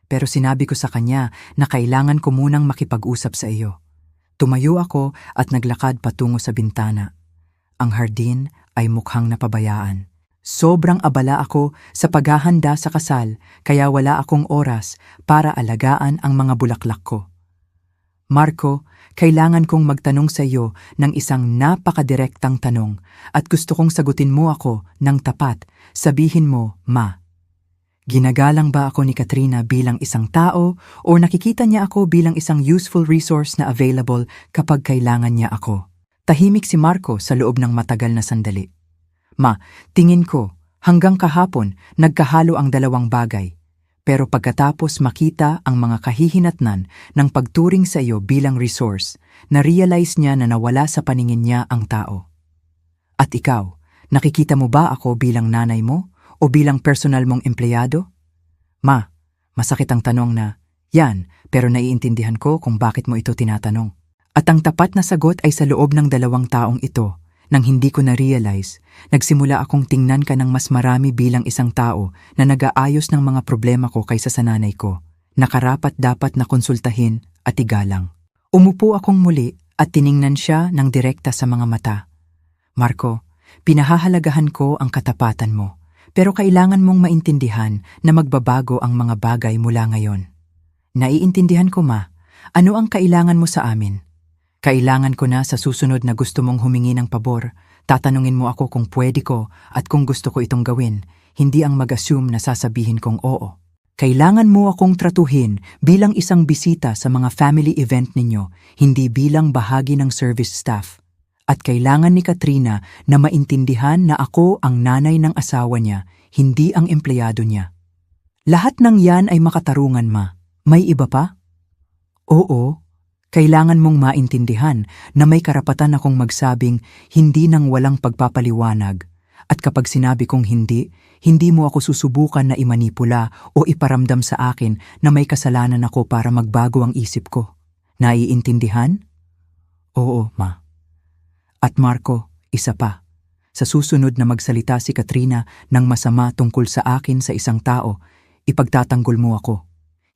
A: Pero sinabi ko sa kanya na kailangan ko munang makipag-usap sa iyo. Tumayo ako at naglakad patungo sa bintana. Ang hardin ay mukhang napabayaan. Sobrang abala ako sa paghahanda sa kasal kaya wala akong oras para alagaan ang mga bulaklak ko. Marco, kailangan kong magtanong sa iyo ng isang napakadirektang tanong at gusto kong sagutin mo ako ng tapat. Sabihin mo, Ma. Ginagalang ba ako ni Katrina bilang isang tao o nakikita niya ako bilang isang useful resource na available kapag kailangan niya ako? Tahimik si Marco sa loob ng matagal na sandali. Ma, tingin ko, hanggang kahapon nagkahalo ang dalawang bagay. Pero pagkatapos makita ang mga kahihinatnan ng pagturing sa iyo bilang resource, na-realize niya na nawala sa paningin niya ang tao. At ikaw, nakikita mo ba ako bilang nanay mo o bilang personal mong empleyado? Ma, masakit ang tanong na, yan, pero naiintindihan ko kung bakit mo ito tinatanong. At ang tapat na sagot ay sa loob ng dalawang taong ito. Nang hindi ko na-realize, nagsimula akong tingnan ka ng mas marami bilang isang tao na nag-aayos ng mga problema ko kaysa sa nanay ko, na karapat dapat na konsultahin at igalang. Umupo akong muli at tiningnan siya ng direkta sa mga mata. Marco, pinahahalagahan ko ang katapatan mo, pero kailangan mong maintindihan na magbabago ang mga bagay mula ngayon. Naiintindihan ko, Ma. Ano ang kailangan mo sa amin? Kailangan ko na sa susunod na gusto mong humingi ng pabor, tatanungin mo ako kung pwede ko at kung gusto ko itong gawin, hindi ang mag-assume na sasabihin kong oo. Kailangan mo akong tratuhin bilang isang bisita sa mga family event ninyo, hindi bilang bahagi ng service staff. At kailangan ni Katrina na maintindihan na ako ang nanay ng asawa niya, hindi ang empleyado niya. Lahat ng yan ay makatarungan, Ma. May iba pa? Oo. Kailangan mong maintindihan na may karapatan akong magsabing hindi nang walang pagpapaliwanag. At kapag sinabi kong hindi, hindi mo ako susubukan na imanipula o iparamdam sa akin na may kasalanan ako para magbago ang isip ko. Naiintindihan? Oo, Ma. At Marco, isa pa. Sa susunod na magsalita si Katrina ng masama tungkol sa akin sa isang tao, ipagtatanggol mo ako.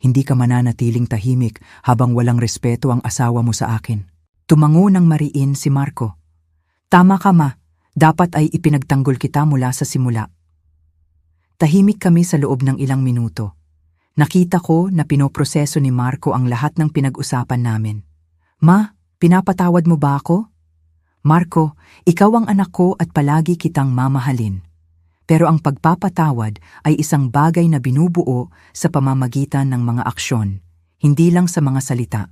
A: Hindi ka mananatiling tahimik habang walang respeto ang asawa mo sa akin. Tumango ng mariin si Marco. Tama ka, Ma. Dapat ay ipinagtanggol kita mula sa simula. Tahimik kami sa loob ng ilang minuto. Nakita ko na pinoproseso ni Marco ang lahat ng pinag-usapan namin. Ma, pinapatawad mo ba ako? Marco, ikaw ang anak ko at palagi kitang mamahalin. Pero ang pagpapatawad ay isang bagay na binubuo sa pamamagitan ng mga aksyon, hindi lang sa mga salita.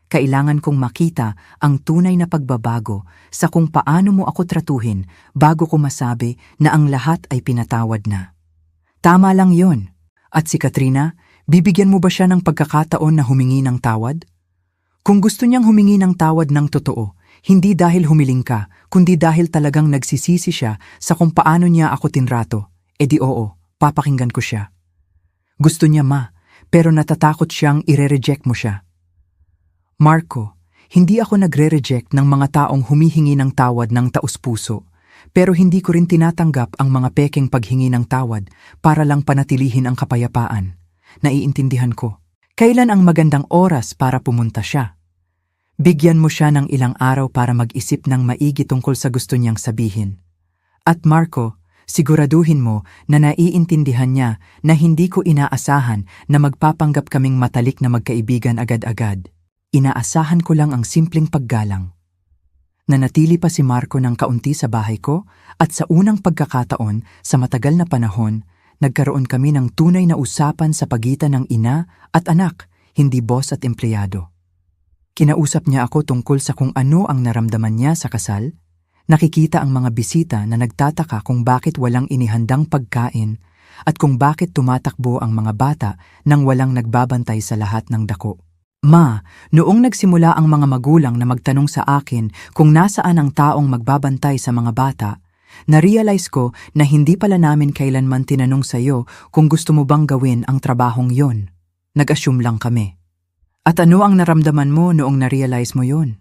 A: Kailangan kong makita ang tunay na pagbabago sa kung paano mo ako tratuhin bago ko masabi na ang lahat ay pinatawad na. Tama lang yon. At si Katrina, bibigyan mo ba siya ng pagkakataon na humingi ng tawad? Kung gusto niyang humingi ng tawad ng totoo, hindi dahil humiling ka, kundi dahil talagang nagsisisi siya sa kung paano niya ako tinrato, edi oo, papakinggan ko siya. Gusto niya, Ma, pero natatakot siyang ire-reject mo siya. Marco, hindi ako nagre-reject ng mga taong humihingi ng tawad ng taus-puso, pero hindi ko rin tinatanggap ang mga pekeng paghingi ng tawad para lang panatilihin ang kapayapaan. Naiintindihan ko. Kailan ang magandang oras para pumunta siya? Bigyan mo siya ng ilang araw para mag-isip ng maigi tungkol sa gusto niyang sabihin. At Marco, siguraduhin mo na naiintindihan niya na hindi ko inaasahan na magpapanggap kaming matalik na magkaibigan agad-agad. Inaasahan ko lang ang simpleng paggalang. Nanatili pa si Marco ng kaunti sa bahay ko at sa unang pagkakataon sa matagal na panahon, nagkaroon kami ng tunay na usapan sa pagitan ng ina at anak, hindi boss at empleyado. Kinausap niya ako tungkol sa kung ano ang naramdaman niya sa kasal. Nakikita ang mga bisita na nagtataka kung bakit walang inihandang pagkain at kung bakit tumatakbo ang mga bata nang walang nagbabantay sa lahat ng dako. Ma, noong nagsimula ang mga magulang na magtanong sa akin kung nasaan ang taong magbabantay sa mga bata, na-realize ko na hindi pala namin kailanman tinanong sa iyo kung gusto mo bang gawin ang trabahong yon. Nag-assume lang kami. At ano ang naramdaman mo noong na-realize mo yon?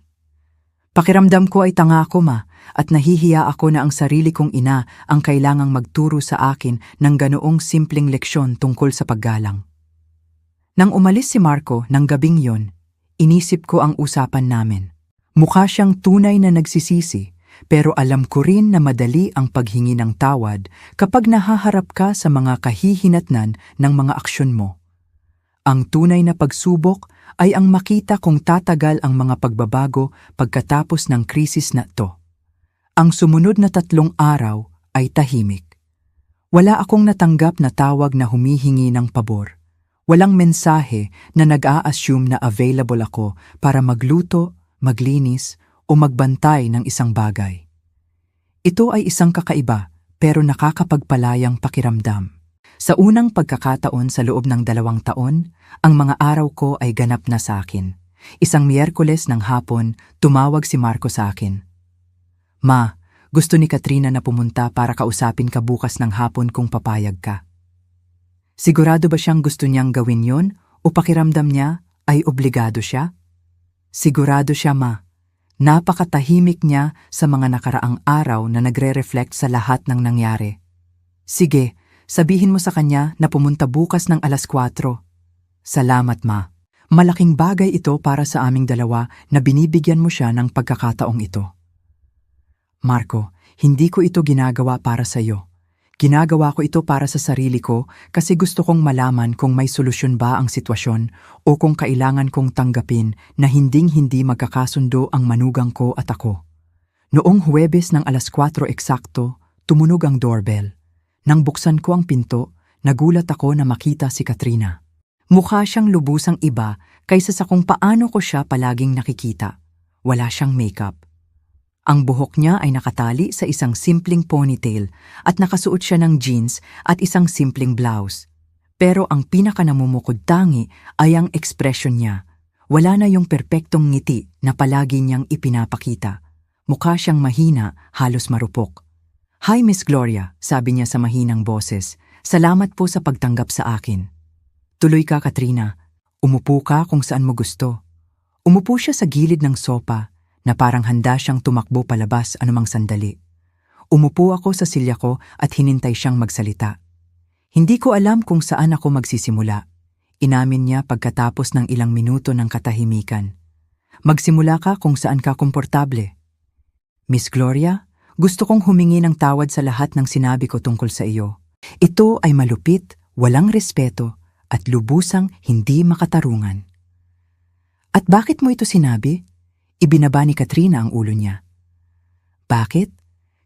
A: Pakiramdam ko ay tanga ako, Ma, at nahihiya ako na ang sarili kong ina ang kailangang magturo sa akin ng ganoong simpleng leksyon tungkol sa paggalang. Nang umalis si Marco ng gabing yon, inisip ko ang usapan namin. Mukha siyang tunay na nagsisisi, pero alam ko rin na madali ang paghingi ng tawad kapag nahaharap ka sa mga kahihinatnan ng mga aksyon mo. Ang tunay na pagsubok ay ang makita kung tatagal ang mga pagbabago pagkatapos ng krisis na to. Ang sumunod na 3 araw ay tahimik. Wala akong natanggap na tawag na humihingi ng pabor. Walang mensahe na nag-a-assume na available ako para magluto, maglinis, o magbantay ng isang bagay. Ito ay isang kakaiba pero nakakapagpalayang pakiramdam. Sa unang pagkakataon sa loob ng 2 taon, ang mga araw ko ay ganap na sa akin. Isang Miyerkules ng hapon, tumawag si Marco sa akin. Ma, gusto ni Katrina na pumunta para kausapin ka bukas ng hapon kung papayag ka. Sigurado ba siyang gusto niyang gawin yon o pakiramdam niya ay obligado siya? Sigurado siya, Ma. Napakatahimik niya sa mga nakaraang araw na nagre-reflect sa lahat ng nangyari. Sige, sabihin mo sa kanya na pumunta bukas ng 4:00. Salamat, Ma. Malaking bagay ito para sa aming dalawa na binibigyan mo siya ng pagkakataong ito. Marco, hindi ko ito ginagawa para sa iyo. Ginagawa ko ito para sa sarili ko kasi gusto kong malaman kung may solusyon ba ang sitwasyon o kung kailangan kong tanggapin na hinding-hindi magkakasundo ang manugang ko at ako. Noong Huwebes ng 4:00 eksakto, tumunog ang doorbell. Nang buksan ko ang pinto, nagulat ako na makita si Katrina. Mukha siyang lubusang iba kaysa sa kung paano ko siya palaging nakikita. Wala siyang makeup. Ang buhok niya ay nakatali sa isang simpleng ponytail at nakasuot siya ng jeans at isang simpleng blouse. Pero ang pinakanamumukod-tangi ay ang ekspresyon niya. Wala na yung perpektong ngiti na palagi niyang ipinapakita. Mukha siyang mahina, halos marupok. "Hi, Miss Gloria," sabi niya sa mahinang boses. "Salamat po sa pagtanggap sa akin." "Tuloy ka, Katrina. Umupo ka kung saan mo gusto." Umupo siya sa gilid ng sopa na parang handa siyang tumakbo palabas anumang sandali. Umupo ako sa silya ko at hinintay siyang magsalita. Hindi ko alam kung saan ako magsisimula. Inamin niya pagkatapos ng ilang minuto ng katahimikan. "Magsimula ka kung saan ka komportable." "Miss Gloria, gusto kong humingi ng tawad sa lahat ng sinabi ko tungkol sa iyo. Ito ay malupit, walang respeto, at lubusang hindi makatarungan." "At bakit mo ito sinabi?" Ibinaba ni Katrina ang ulo niya. "Bakit?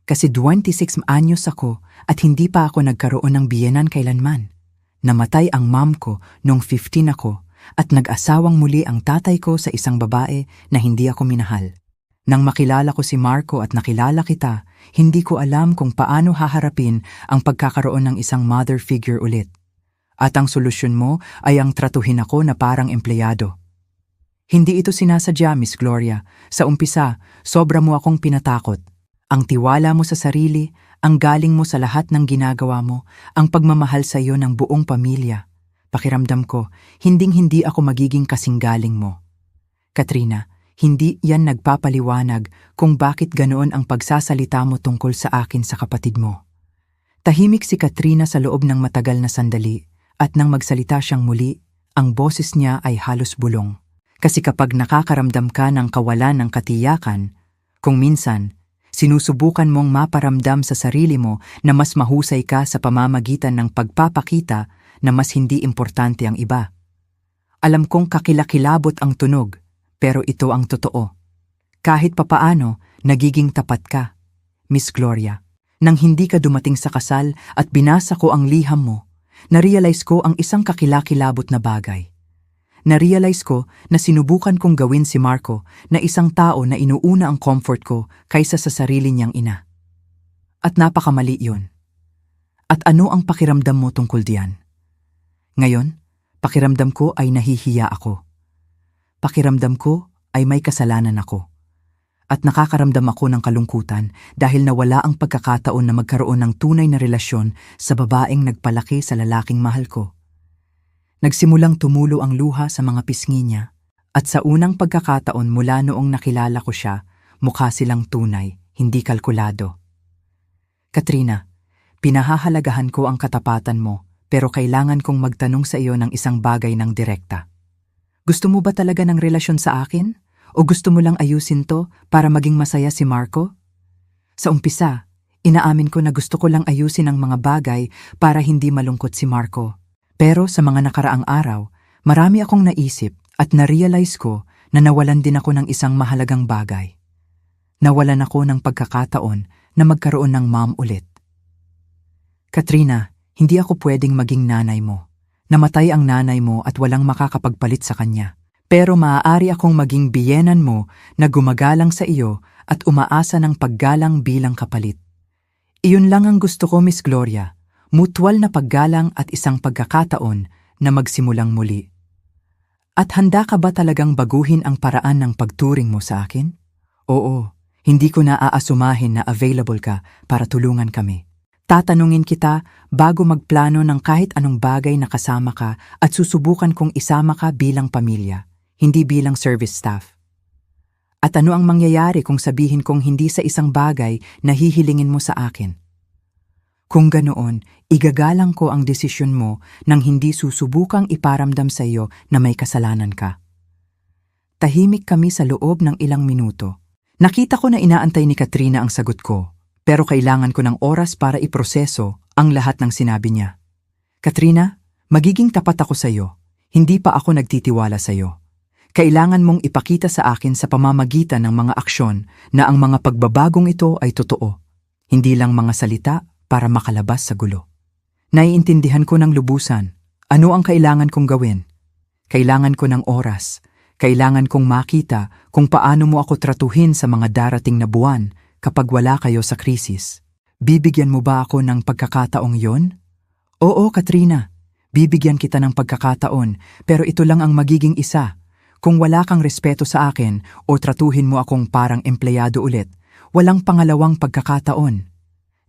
A: Kasi 26 anyos ako at hindi pa ako nagkaroon ng biyenan kailanman. Namatay ang mom ko noong 15 ako at nag-asawang muli ang tatay ko sa isang babae na hindi ako minahal. Nang makilala ko si Marco at nakilala kita, hindi ko alam kung paano haharapin ang pagkakaroon ng isang mother figure ulit. At ang solusyon mo ay ang tratuhin ako na parang empleyado. Hindi ito sinasadya, Miss Gloria. Sa umpisa, sobra mo akong pinatakot. Ang tiwala mo sa sarili, ang galing mo sa lahat ng ginagawa mo, ang pagmamahal sa iyo ng buong pamilya. Pakiramdam ko, hinding-hindi ako magiging kasinggaling mo. Katrina, hindi yan nagpapaliwanag kung bakit ganoon ang pagsasalita mo tungkol sa akin sa kapatid mo." Tahimik si Katrina sa loob ng matagal na sandali at nang magsalita siyang muli, ang boses niya ay halos bulong. Kasi kapag nakakaramdam ka ng kawalan ng katiyakan, kung minsan, sinusubukan mong maparamdam sa sarili mo na mas mahusay ka sa pamamagitan ng pagpapakita na mas hindi importante ang iba. Alam kong kakilakilabot ang tunog, pero ito ang totoo. Kahit papaano, nagiging tapat ka, Miss Gloria. Nang hindi ka dumating sa kasal at binasa ko ang liham mo, na-realize ko ang isang kakilakilabot na bagay. Na-realize ko na sinubukan kong gawin si Marco na isang tao na inuuna ang comfort ko kaysa sa sarili niyang ina. At napakamali yun. At ano ang pakiramdam mo tungkol diyan? Ngayon, pakiramdam ko ay nahihiya ako. Pakiramdam ko ay may kasalanan ako. At nakakaramdam ako ng kalungkutan dahil nawala ang pagkakataon na magkaroon ng tunay na relasyon sa babaeng nagpalaki sa lalaking mahal ko. Nagsimulang tumulo ang luha sa mga pisngi niya, at sa unang pagkakataon mula noong nakilala ko siya, mukha silang tunay, hindi kalkulado. Katrina, pinahahalagahan ko ang katapatan mo, pero kailangan kong magtanong sa iyo ng isang bagay ng direkta. Gusto mo ba talaga ng relasyon sa akin? O gusto mo lang ayusin to para maging masaya si Marco? Sa umpisa, inaamin ko na gusto ko lang ayusin ang mga bagay para hindi malungkot si Marco. Pero sa mga nakaraang araw, marami akong naisip at na-realize ko na nawalan din ako ng isang mahalagang bagay. Nawalan ako ng pagkakataon na magkaroon ng mom ulit. Katrina, hindi ako pwedeng maging nanay mo. Namatay ang nanay mo at walang makakapagpalit sa kanya. Pero maaari akong maging biyenan mo na gumagalang sa iyo at umaasa ng paggalang bilang kapalit. Iyon lang ang gusto ko, Miss Gloria. Mutual na paggalang at isang pagkakataon na magsimulang muli. At handa ka ba talagang baguhin ang paraan ng pagturing mo sa akin? Oo, hindi ko na aasumahin na available ka para tulungan kami. Tatanungin kita bago magplano ng kahit anong bagay na kasama ka at susubukan kong isama ka bilang pamilya, hindi bilang service staff. At ano ang mangyayari kung sabihin kong hindi sa isang bagay na hihilingin mo sa akin? Kung ganoon, igagalang ko ang desisyon mo nang hindi susubukang iparamdam sa iyo na may kasalanan ka. Tahimik kami sa loob ng ilang minuto. Nakita ko na inaantay ni Katrina ang sagot ko, pero kailangan ko ng oras para iproseso ang lahat ng sinabi niya. Katrina, magiging tapat ako sa iyo. Hindi pa ako nagtitiwala sa iyo. Kailangan mong ipakita sa akin sa pamamagitan ng mga aksyon na ang mga pagbabagong ito ay totoo, hindi lang mga salita para makalabas sa gulo. Naiintindihan ko ng lubusan. Ano ang kailangan kong gawin? Kailangan ko ng oras. Kailangan kong makita kung paano mo ako tratuhin sa mga darating na buwan kapag wala kayo sa krisis. Bibigyan mo ba ako ng pagkakataong yon? Oo, Katrina. Bibigyan kita ng pagkakataon, pero ito lang ang magiging isa. Kung wala kang respeto sa akin o tratuhin mo akong parang empleyado ulit, walang pangalawang pagkakataon.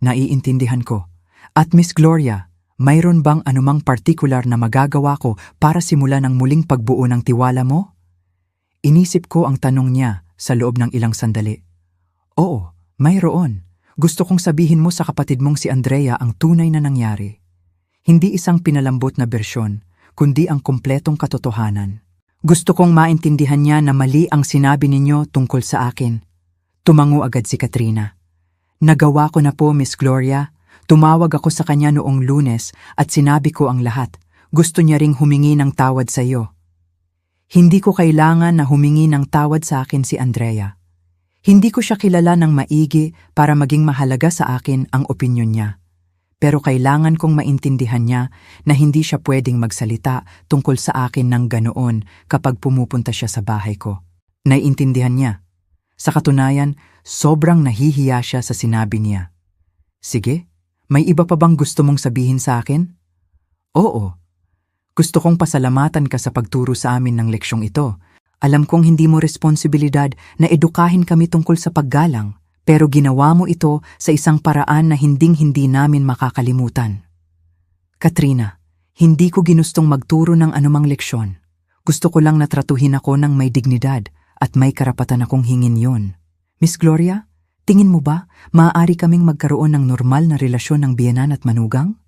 A: Naiintindihan ko. At Miss Gloria, mayroon bang anumang partikular na magagawa ko para simulan ang muling pagbuo ng tiwala mo? Inisip ko ang tanong niya sa loob ng ilang sandali. Oo, mayroon. Gusto kong sabihin mo sa kapatid mong si Andrea ang tunay na nangyari. Hindi isang pinalambot na bersyon, kundi ang kumpletong katotohanan. Gusto kong maintindihan niya na mali ang sinabi ninyo tungkol sa akin. Tumango agad si Katrina. Nagawa ko na po, Miss Gloria. Tumawag ako sa kanya noong Lunes at sinabi ko ang lahat. Gusto niya ring humingi ng tawad sa iyo. Hindi ko kailangan na humingi ng tawad sa akin si Andrea. Hindi ko siya kilala ng maigi para maging mahalaga sa akin ang opinyon niya. Pero kailangan kong maintindihan niya na hindi siya pwedeng magsalita tungkol sa akin ng ganoon kapag pumupunta siya sa bahay ko. Naiintindihan niya. Sa katunayan, sobrang nahihiya siya sa sinabi niya. Sige, may iba pa bang gusto mong sabihin sa akin? Oo. Gusto kong pasalamatan ka sa pagturo sa amin ng leksyong ito. Alam kong hindi mo responsibilidad na edukahin kami tungkol sa paggalang. Pero ginawa mo ito sa isang paraan na hinding-hindi namin makakalimutan. Katrina, hindi ko ginustong magturo ng anumang leksyon. Gusto ko lang na tratuhin ako ng may dignidad at may karapatan akong hingin yon. Miss Gloria, tingin mo ba maaari kaming magkaroon ng normal na relasyon ng biyenan at manugang?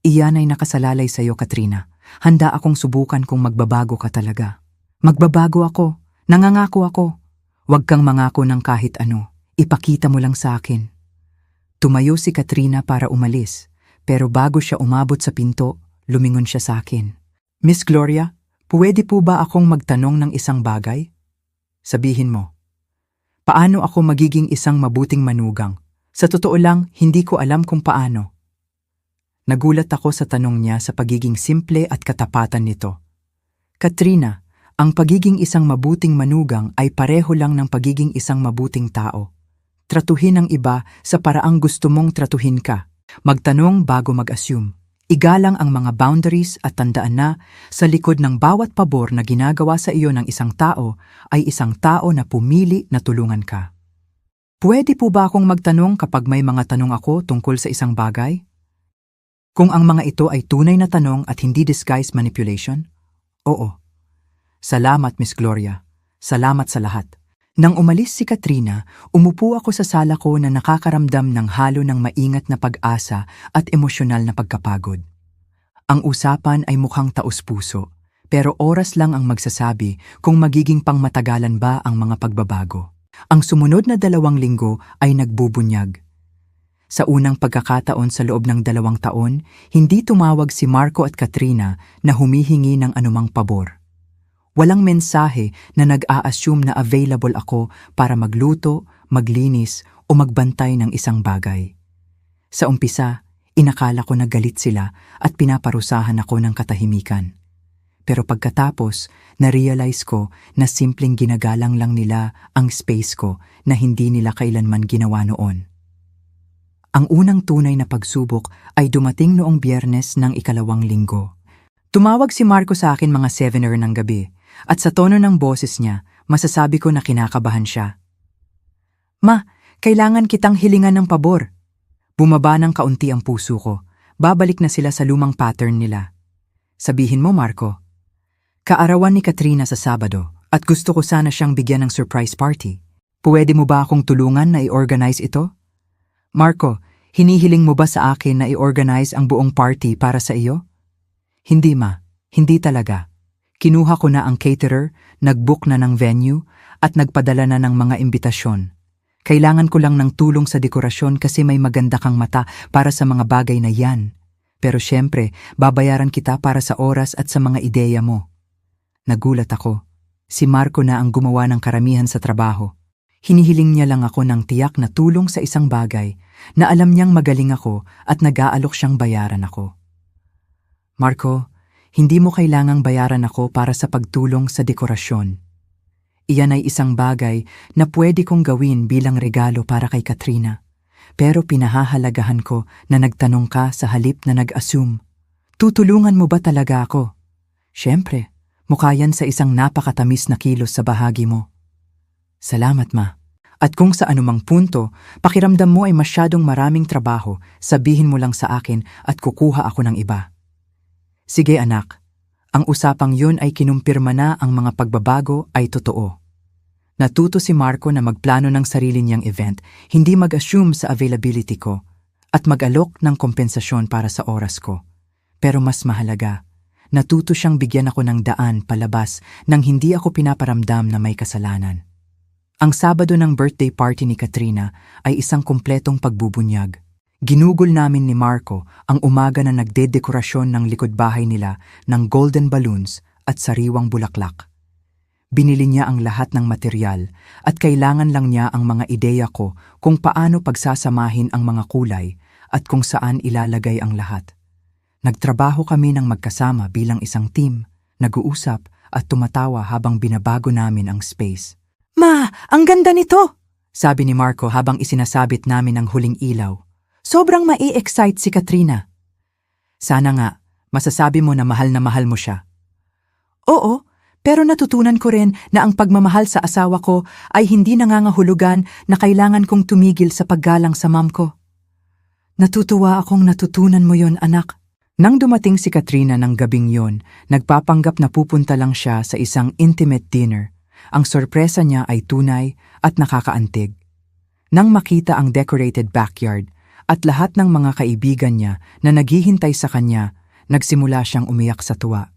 A: Iyan ay nakasalalay sa iyo, Katrina. Handa akong subukan kung magbabago ka talaga. Magbabago ako. Nangangako ako. Huwag kang mangako ng kahit ano. Ipakita mo lang sa akin. Tumayo si Katrina para umalis, pero bago siya umabot sa pinto, lumingon siya sa akin. Miss Gloria, pwede po ba akong magtanong ng isang bagay? Sabihin mo. Paano ako magiging isang mabuting manugang? Sa totoo lang, hindi ko alam kung paano. Nagulat ako sa tanong niya sa pagiging simple at katapatan nito. Katrina, ang pagiging isang mabuting manugang ay pareho lang ng pagiging isang mabuting tao. Tratuhin ang iba sa paraang gusto mong tratuhin ka. Magtanong bago mag-assume. Igalang ang mga boundaries at tandaan na sa likod ng bawat pabor na ginagawa sa iyo ng isang tao ay isang tao na pumili na tulungan ka. Pwede po ba akong magtanong kapag may mga tanong ako tungkol sa isang bagay? Kung ang mga ito ay tunay na tanong at hindi disguised manipulation? Oo. Salamat, Miss Gloria. Salamat sa lahat. Nang umalis si Katrina, umupo ako sa sala ko na nakakaramdam ng halo ng maingat na pag-asa at emosyonal na pagkapagod. Ang usapan ay mukhang taos-puso, pero oras lang ang magsasabi kung magiging pangmatagalan ba ang mga pagbabago. Ang sumunod na 2 linggo ay nagbubunyag. Sa unang pagkakataon sa loob ng 2 taon, hindi tumawag si Marco at Katrina na humihingi ng anumang pabor. Walang mensahe na nag-a-assume na available ako para magluto, maglinis o magbantay ng isang bagay. Sa umpisa, inakala ko na galit sila at pinaparusahan ako ng katahimikan. Pero pagkatapos, na-realize ko na simpleng ginagalang lang nila ang space ko na hindi nila kailanman ginawa noon. Ang unang tunay na pagsubok ay dumating noong Biyernes ng 2 linggo. Tumawag si Marco sa akin mga 7 ng gabi at sa tono ng boses niya, masasabi ko na kinakabahan siya. "Ma, kailangan kitang hilingan ng pabor." Bumaba ng kaunti ang puso ko. Babalik na sila sa lumang pattern nila. "Sabihin mo, Marco." "Kaarawan ni Katrina sa Sabado at gusto ko sana siyang bigyan ng surprise party. Pwede mo ba akong tulungan na i-organize ito?" "Marco, hinihiling mo ba sa akin na i-organize ang buong party para sa iyo?" "Hindi, ma. Hindi talaga. Kinuha ko na ang caterer, nag-book na ng venue, at nagpadala na ng mga imbitasyon. Kailangan ko lang ng tulong sa dekorasyon kasi may maganda kang mata para sa mga bagay na yan. Pero syempre, babayaran kita para sa oras at sa mga ideya mo." Nagulat ako. Si Marco na ang gumawa ng karamihan sa trabaho. Hinihiling niya lang ako ng tiyak na tulong sa isang bagay na alam niyang magaling ako at nag-aalok siyang bayaran ako. "Marco, hindi mo kailangang bayaran ako para sa pagtulong sa dekorasyon. Iyan ay isang bagay na pwede kong gawin bilang regalo para kay Katrina. Pero pinahahalagahan ko na nagtanong ka sa halip na nag-assume. Tutulungan mo ba talaga ako? Siyempre, mukha yan sa isang napakatamis na kilos sa bahagi mo." "Salamat, ma. At kung sa anumang punto, pakiramdam mo ay masyadong maraming trabaho, sabihin mo lang sa akin at kukuha ako ng iba." "Sige anak, ang usapang yun ay kinumpirma na ang mga pagbabago ay totoo." Natuto si Marco na magplano ng sarili niyang event, hindi mag-assume sa availability ko, at mag-alok ng kompensasyon para sa oras ko. Pero mas mahalaga, natuto siyang bigyan ako ng daan palabas nang hindi ako pinaparamdam na may kasalanan. Ang Sabado ng birthday party ni Katrina ay isang kumpletong pagbubunyag. Ginugol namin ni Marco ang umaga na nagdedekorasyon ng likod bahay nila ng golden balloons at sariwang bulaklak. Binili niya ang lahat ng material at kailangan lang niya ang mga ideya ko kung paano pagsasamahin ang mga kulay at kung saan ilalagay ang lahat. Nagtrabaho kami ng magkasama bilang isang team, nag-uusap at tumatawa habang binabago namin ang space. "Ma, ang ganda nito!" sabi ni Marco habang isinasabit namin ang huling ilaw. "Sobrang mai-excite si Katrina." "Sana nga, masasabi mo na mahal mo siya." "Oo, pero natutunan ko rin na ang pagmamahal sa asawa ko ay hindi nangangahulugan na kailangan kong tumigil sa paggalang sa mom ko." "Natutuwa akong natutunan mo yon, anak." Nang dumating si Katrina ng gabing yon, nagpapanggap na pupunta lang siya sa isang intimate dinner. Ang sorpresa niya ay tunay at nakakaantig. Nang makita ang decorated backyard, at lahat ng mga kaibigan niya na naghihintay sa kanya, nagsimula siyang umiyak sa tuwa.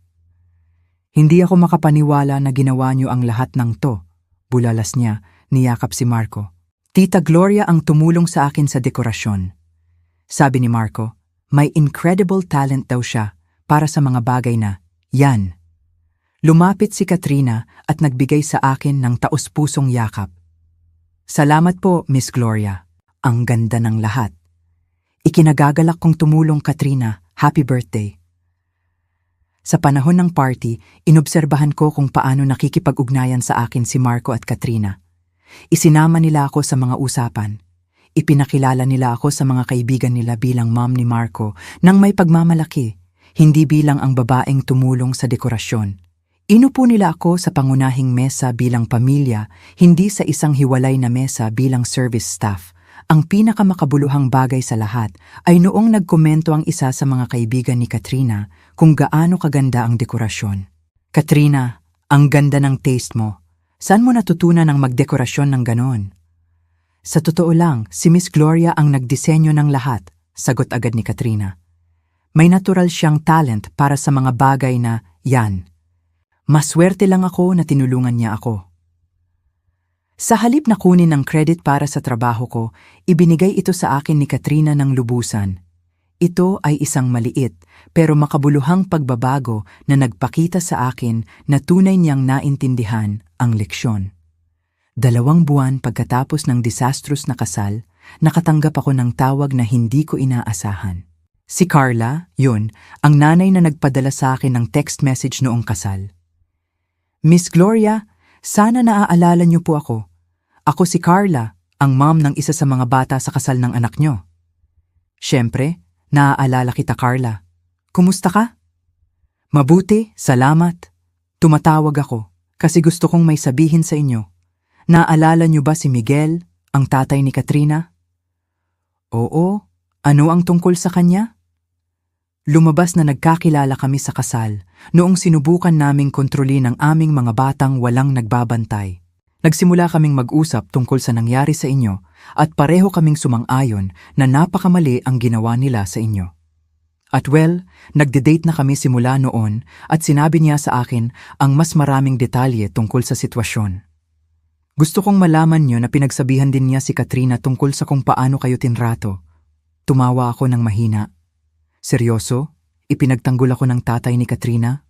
A: "Hindi ako makapaniwala na ginawa niyo ang lahat ng to," bulalas niya, niyakap si Marco. "Tita Gloria ang tumulong sa akin sa dekorasyon." Sabi ni Marco, may incredible talent daw siya para sa mga bagay na yan. Lumapit si Katrina at nagbigay sa akin ng taos-pusong yakap. "Salamat po, Miss Gloria. Ang ganda ng lahat. Ikinagagalak kong tumulong, Katrina. Happy birthday." Sa panahon ng party, inobserbahan ko kung paano nakikipag-ugnayan sa akin si Marco at Katrina. Isinama nila ako sa mga usapan. Ipinakilala nila ako sa mga kaibigan nila bilang mom ni Marco nang may pagmamalaki, hindi bilang ang babaeng tumulong sa dekorasyon. Inupo nila ako sa pangunahing mesa bilang pamilya, hindi sa isang hiwalay na mesa bilang service staff. Ang pinakamakabuluhang bagay sa lahat ay noong nagkomento ang isa sa mga kaibigan ni Katrina kung gaano kaganda ang dekorasyon. "Katrina, ang ganda ng taste mo. Saan mo natutunan ang magdekorasyon ng ganon? Sa totoo lang, si Miss Gloria ang nagdisenyo ng lahat, sagot agad ni Katrina. May natural siyang talent para sa mga bagay na yan. Maswerte lang ako na tinulungan niya ako. Sa halip na kunin ang credit para sa trabaho ko, ibinigay ito sa akin ni Katrina ng lubusan. Ito ay isang maliit pero makabuluhang pagbabago na nagpakita sa akin na tunay niyang naintindihan ang leksyon. 2 buwan pagkatapos ng disastrous na kasal, nakatanggap ako ng tawag na hindi ko inaasahan. Si Carla, yun, ang nanay na nagpadala sa akin ng text message noong kasal. Miss Gloria, sana naaalala niyo po ako. Ako si Carla, ang mom ng isa sa mga bata sa kasal ng anak niyo. Siyempre, naaalala kita Carla. Kumusta ka? Mabuti, salamat. Tumatawag ako kasi gusto kong may sabihin sa inyo. Naaalala niyo ba si Miguel, ang tatay ni Katrina? Oo, ano ang tungkol sa kanya? Lumabas na nagkakilala kami sa kasal noong sinubukan naming kontrolin ang aming mga batang walang nagbabantay. Nagsimula kaming mag-usap tungkol sa nangyari sa inyo at pareho kaming sumang-ayon na napakamali ang ginawa nila sa inyo. At nagde-date na kami simula noon at sinabi niya sa akin ang mas maraming detalye tungkol sa sitwasyon. Gusto kong malaman niyo na pinagsabihan din niya si Katrina tungkol sa kung paano kayo tinrato. Tumawa ako ng mahina. Seryoso? Ipinagtanggol ako ng tatay ni Katrina?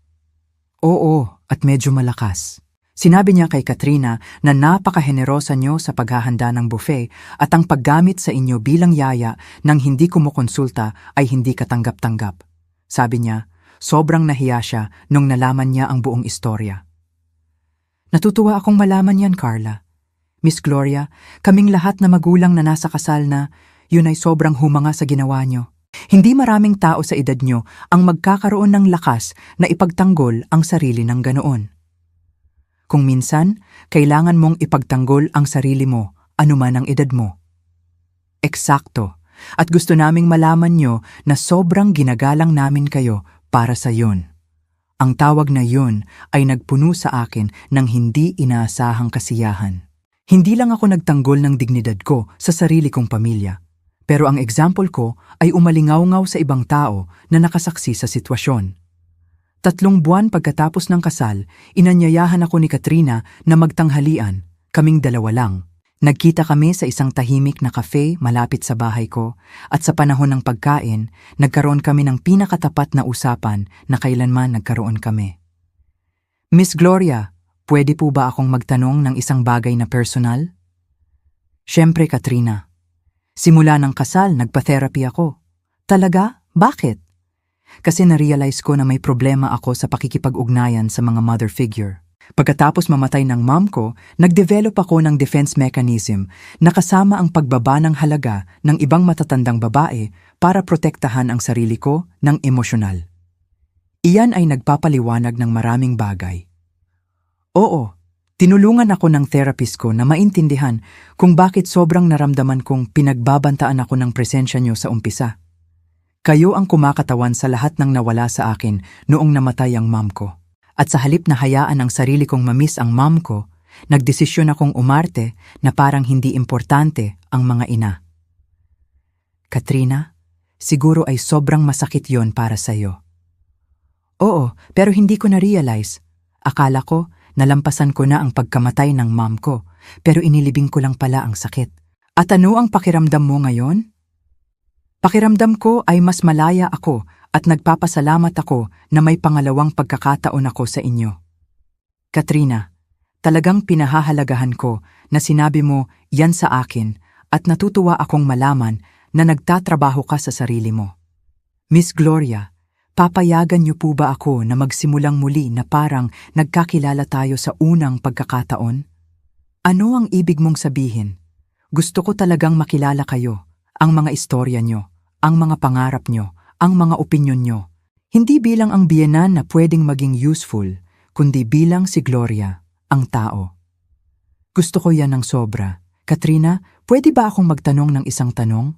A: Oo, at medyo malakas. Sinabi niya kay Katrina na napakahenerosa niyo sa paghahanda ng buffet at ang paggamit sa inyo bilang yaya nang hindi kumukonsulta ay hindi katanggap-tanggap. Sabi niya, sobrang nahiya siya nung nalaman niya ang buong istorya. Natutuwa akong malaman yan, Carla. Miss Gloria, kaming lahat na magulang na nasa kasal na, yun ay sobrang humanga sa ginawa niyo. Hindi maraming tao sa edad niyo ang magkakaroon ng lakas na ipagtanggol ang sarili ng ganoon. Kung minsan, kailangan mong ipagtanggol ang sarili mo, anuman ang edad mo. Eksakto. At gusto naming malaman niyo na sobrang ginagalang namin kayo para sa yun. Ang tawag na yun ay nagpuno sa akin ng hindi inaasahang kasiyahan. Hindi lang ako nagtanggol ng dignidad ko sa sarili kong pamilya, pero ang example ko ay umalingaw-ngaw sa ibang tao na nakasaksi sa sitwasyon. 3 buwan pagkatapos ng kasal, inanyayahan ako ni Katrina na magtanghalian, kaming 2 lang. Nagkita kami sa isang tahimik na cafe malapit sa bahay ko at sa panahon ng pagkain, nagkaroon kami ng pinakatapat na usapan na kailanman nagkaroon kami. Miss Gloria, pwede po ba akong magtanong ng isang bagay na personal? Siyempre, Katrina. Simula ng kasal, nagpa-therapy ako. Talaga? Bakit? Kasi na-realize ko na may problema ako sa pakikipag-ugnayan sa mga mother figure. Pagkatapos mamatay ng mom ko, nag-develop ako ng defense mechanism na kasama ang pagbaba ng halaga ng ibang matatandang babae para protektahan ang sarili ko ng emosyonal. Iyan ay nagpapaliwanag ng maraming bagay. Oo, tinulungan ako ng therapist ko na maintindihan kung bakit sobrang naramdaman kong pinagbabantaan ako ng presensya niyo sa umpisa. Kayo ang kumakatawan sa lahat ng nawala sa akin noong namatay ang mom ko. At sa halip na hayaan ang sarili kong mamiss ang mom ko, nagdesisyon akong umarte na parang hindi importante ang mga ina. Katrina, siguro ay sobrang masakit yon para sa'yo. Oo, pero hindi ko na-realize. Akala ko, nalampasan ko na ang pagkamatay ng mom ko, pero inilibing ko lang pala ang sakit. At ano ang pakiramdam mo ngayon? Pakiramdam ko ay mas malaya ako at nagpapasalamat ako na may pangalawang pagkakataon ako sa inyo. Katrina, talagang pinahahalagahan ko na sinabi mo yan sa akin at natutuwa akong malaman na nagtatrabaho ka sa sarili mo. Miss Gloria, papayagan niyo po ba ako na magsimulang muli na parang nagkakilala tayo sa unang pagkakataon? Ano ang ibig mong sabihin? Gusto ko talagang makilala kayo, ang mga istorya niyo, ang mga pangarap niyo, ang mga opinyon nyo, hindi bilang ang biyenan na pwedeng maging useful, kundi bilang si Gloria, ang tao. Gusto ko yan ng sobra. Katrina, pwede ba akong magtanong ng isang tanong?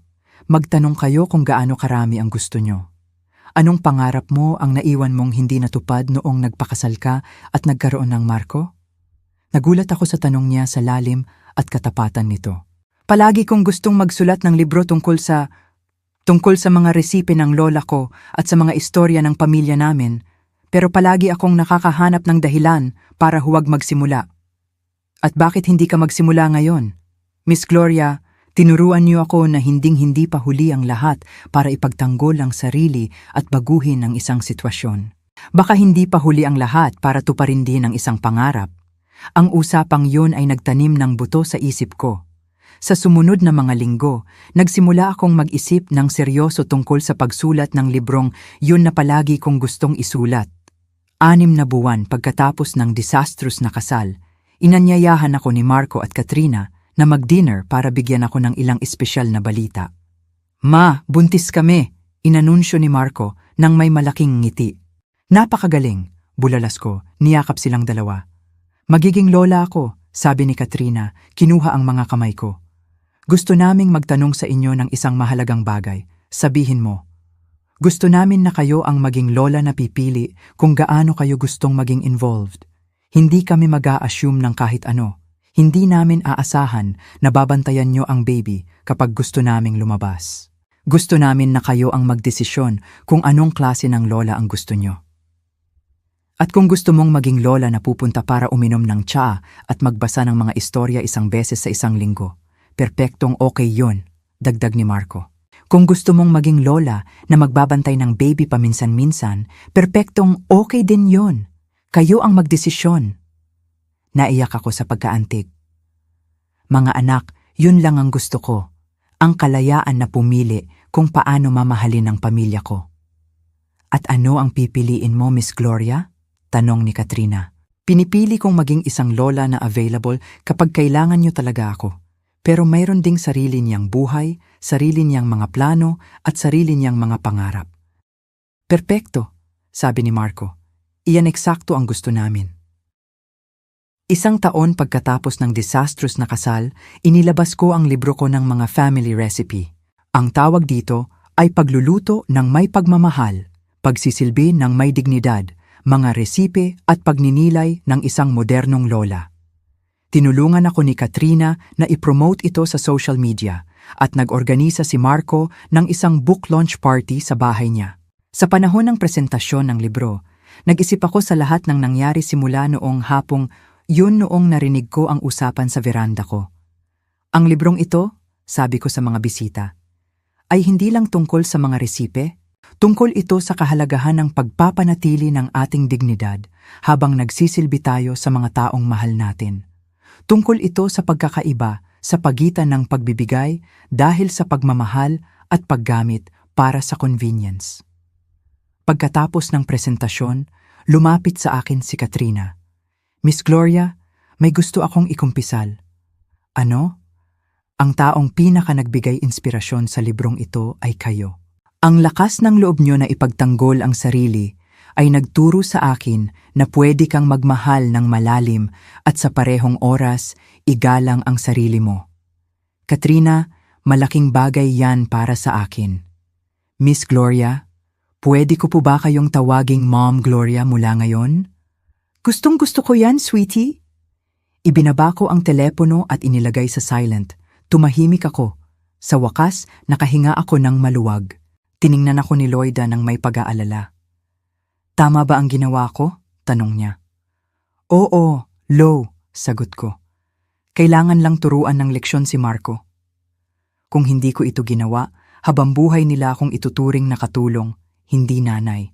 A: Magtanong kayo kung gaano karami ang gusto nyo. Anong pangarap mo ang naiwan mong hindi natupad noong nagpakasal ka at nagkaroon ng Marco? Nagulat ako sa tanong niya sa lalim at katapatan nito. Palagi kong gustong magsulat ng libro tungkol sa mga resipe ng lola ko at sa mga istorya ng pamilya namin, pero palagi akong nakakahanap ng dahilan para huwag magsimula. At bakit hindi ka magsimula ngayon? Miss Gloria, tinuruan niyo ako na hinding-hindi pa huli ang lahat para ipagtanggol ang sarili at baguhin ang isang sitwasyon. Baka hindi pa huli ang lahat para tuparin din ang isang pangarap. Ang usapang yun ay nagtanim ng buto sa isip ko. Sa sumunod na mga linggo, nagsimula akong mag-isip ng seryoso tungkol sa pagsulat ng librong yun na palagi kong gustong isulat. 6 na buwan pagkatapos ng disastrous na kasal, inanyayahan ako ni Marco at Katrina na mag-dinner para bigyan ako ng ilang espesyal na balita. Ma, buntis kami, inanunsyo ni Marco nang may malaking ngiti. Napakagaling, bulalas ko, niyakap silang dalawa. Magiging lola ako, sabi ni Katrina, kinuha ang mga kamay ko. Gusto naming magtanong sa inyo ng isang mahalagang bagay. Sabihin mo. Gusto namin na kayo ang maging lola na pipili kung gaano kayo gustong maging involved. Hindi kami mag-a-assume ng kahit ano. Hindi namin aasahan na babantayan nyo ang baby kapag gusto naming lumabas. Gusto namin na kayo ang magdesisyon kung anong klase ng lola ang gusto nyo. At kung gusto mong maging lola na pupunta para uminom ng tsaa at magbasa ng mga istorya isang beses sa isang linggo, perpektong okay yun, dagdag ni Marco. Kung gusto mong maging lola na magbabantay ng baby paminsan-minsan, perpektong okay din yun. Kayo ang magdesisyon. Naiyak ako sa pagkaantig. Mga anak, yun lang ang gusto ko. Ang kalayaan na pumili kung paano mamahalin ang pamilya ko. At ano ang pipiliin mo, Miss Gloria? Tanong ni Katrina. Pinipili kong maging isang lola na available kapag kailangan niyo talaga ako. Pero mayroon ding sarili niyang buhay, sarili niyang mga plano at sarili niyang mga pangarap. Perpekto, sabi ni Marco. Iyan eksakto ang gusto namin. 1 taon pagkatapos ng disastrous na kasal, inilabas ko ang libro ko ng mga family recipe. Ang tawag dito ay pagluluto ng may pagmamahal, pagsisilbi ng may dignidad, mga resipe at pagninilay ng isang modernong lola. Tinulungan ako ni Katrina na i-promote ito sa social media at nag-organisa si Marco ng isang book launch party sa bahay niya. Sa panahon ng presentasyon ng libro, nag-isip ako sa lahat ng nangyari simula noong hapong yun noong narinig ko ang usapan sa veranda ko. Ang librong ito, sabi ko sa mga bisita, ay hindi lang tungkol sa mga resipe, tungkol ito sa kahalagahan ng pagpapanatili ng ating dignidad habang nagsisilbi tayo sa mga taong mahal natin. Tungkol ito sa pagkakaiba sa pagitan ng pagbibigay dahil sa pagmamahal at paggamit para sa convenience. Pagkatapos ng presentasyon, lumapit sa akin si Katrina. Miss Gloria, may gusto akong ikumpisal. Ano? Ang taong pinaka nagbigay inspirasyon sa librong ito ay kayo. Ang lakas ng loob nyo na ipagtanggol ang sarili ay nagturo sa akin na pwede kang magmahal ng malalim at sa parehong oras, igalang ang sarili mo. Katrina, malaking bagay yan para sa akin. Miss Gloria, pwede ko po ba kayong tawaging Mom Gloria mula ngayon? Gustong-gusto ko yan, sweetie. Ibinaba ko ang telepono at inilagay sa silent. Tumahimik ako. Sa wakas, nakahinga ako ng maluwag. Tiningnan ako ni Loida ng may pag-aalala. Tama ba ang ginawa ko? Tanong niya. Oo, Lo, sagot ko. Kailangan lang turuan ng leksyon si Marco. Kung hindi ko ito ginawa, habang buhay nila akong ituturing na katulong, hindi nanay.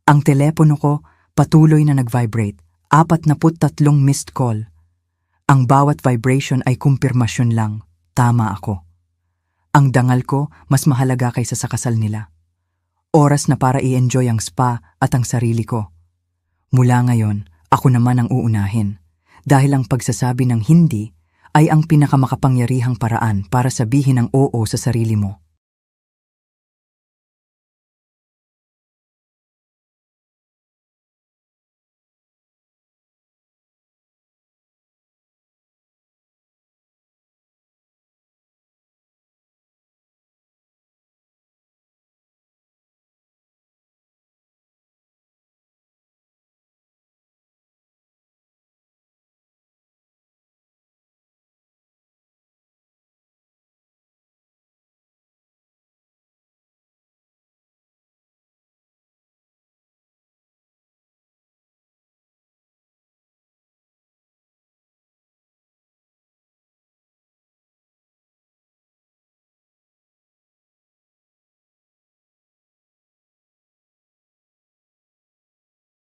A: Ang telepono ko patuloy na nag-vibrate, 43 missed call. Ang bawat vibration ay kumpirmasyon lang, tama ako. Ang dangal ko mas mahalaga kaysa sa kasal nila. Oras na para i-enjoy ang spa at ang sarili ko. Mula ngayon, ako naman ang uunahin. Dahil ang pagsasabi ng hindi ay ang pinakamakapangyarihang paraan para sabihin ang oo sa sarili mo.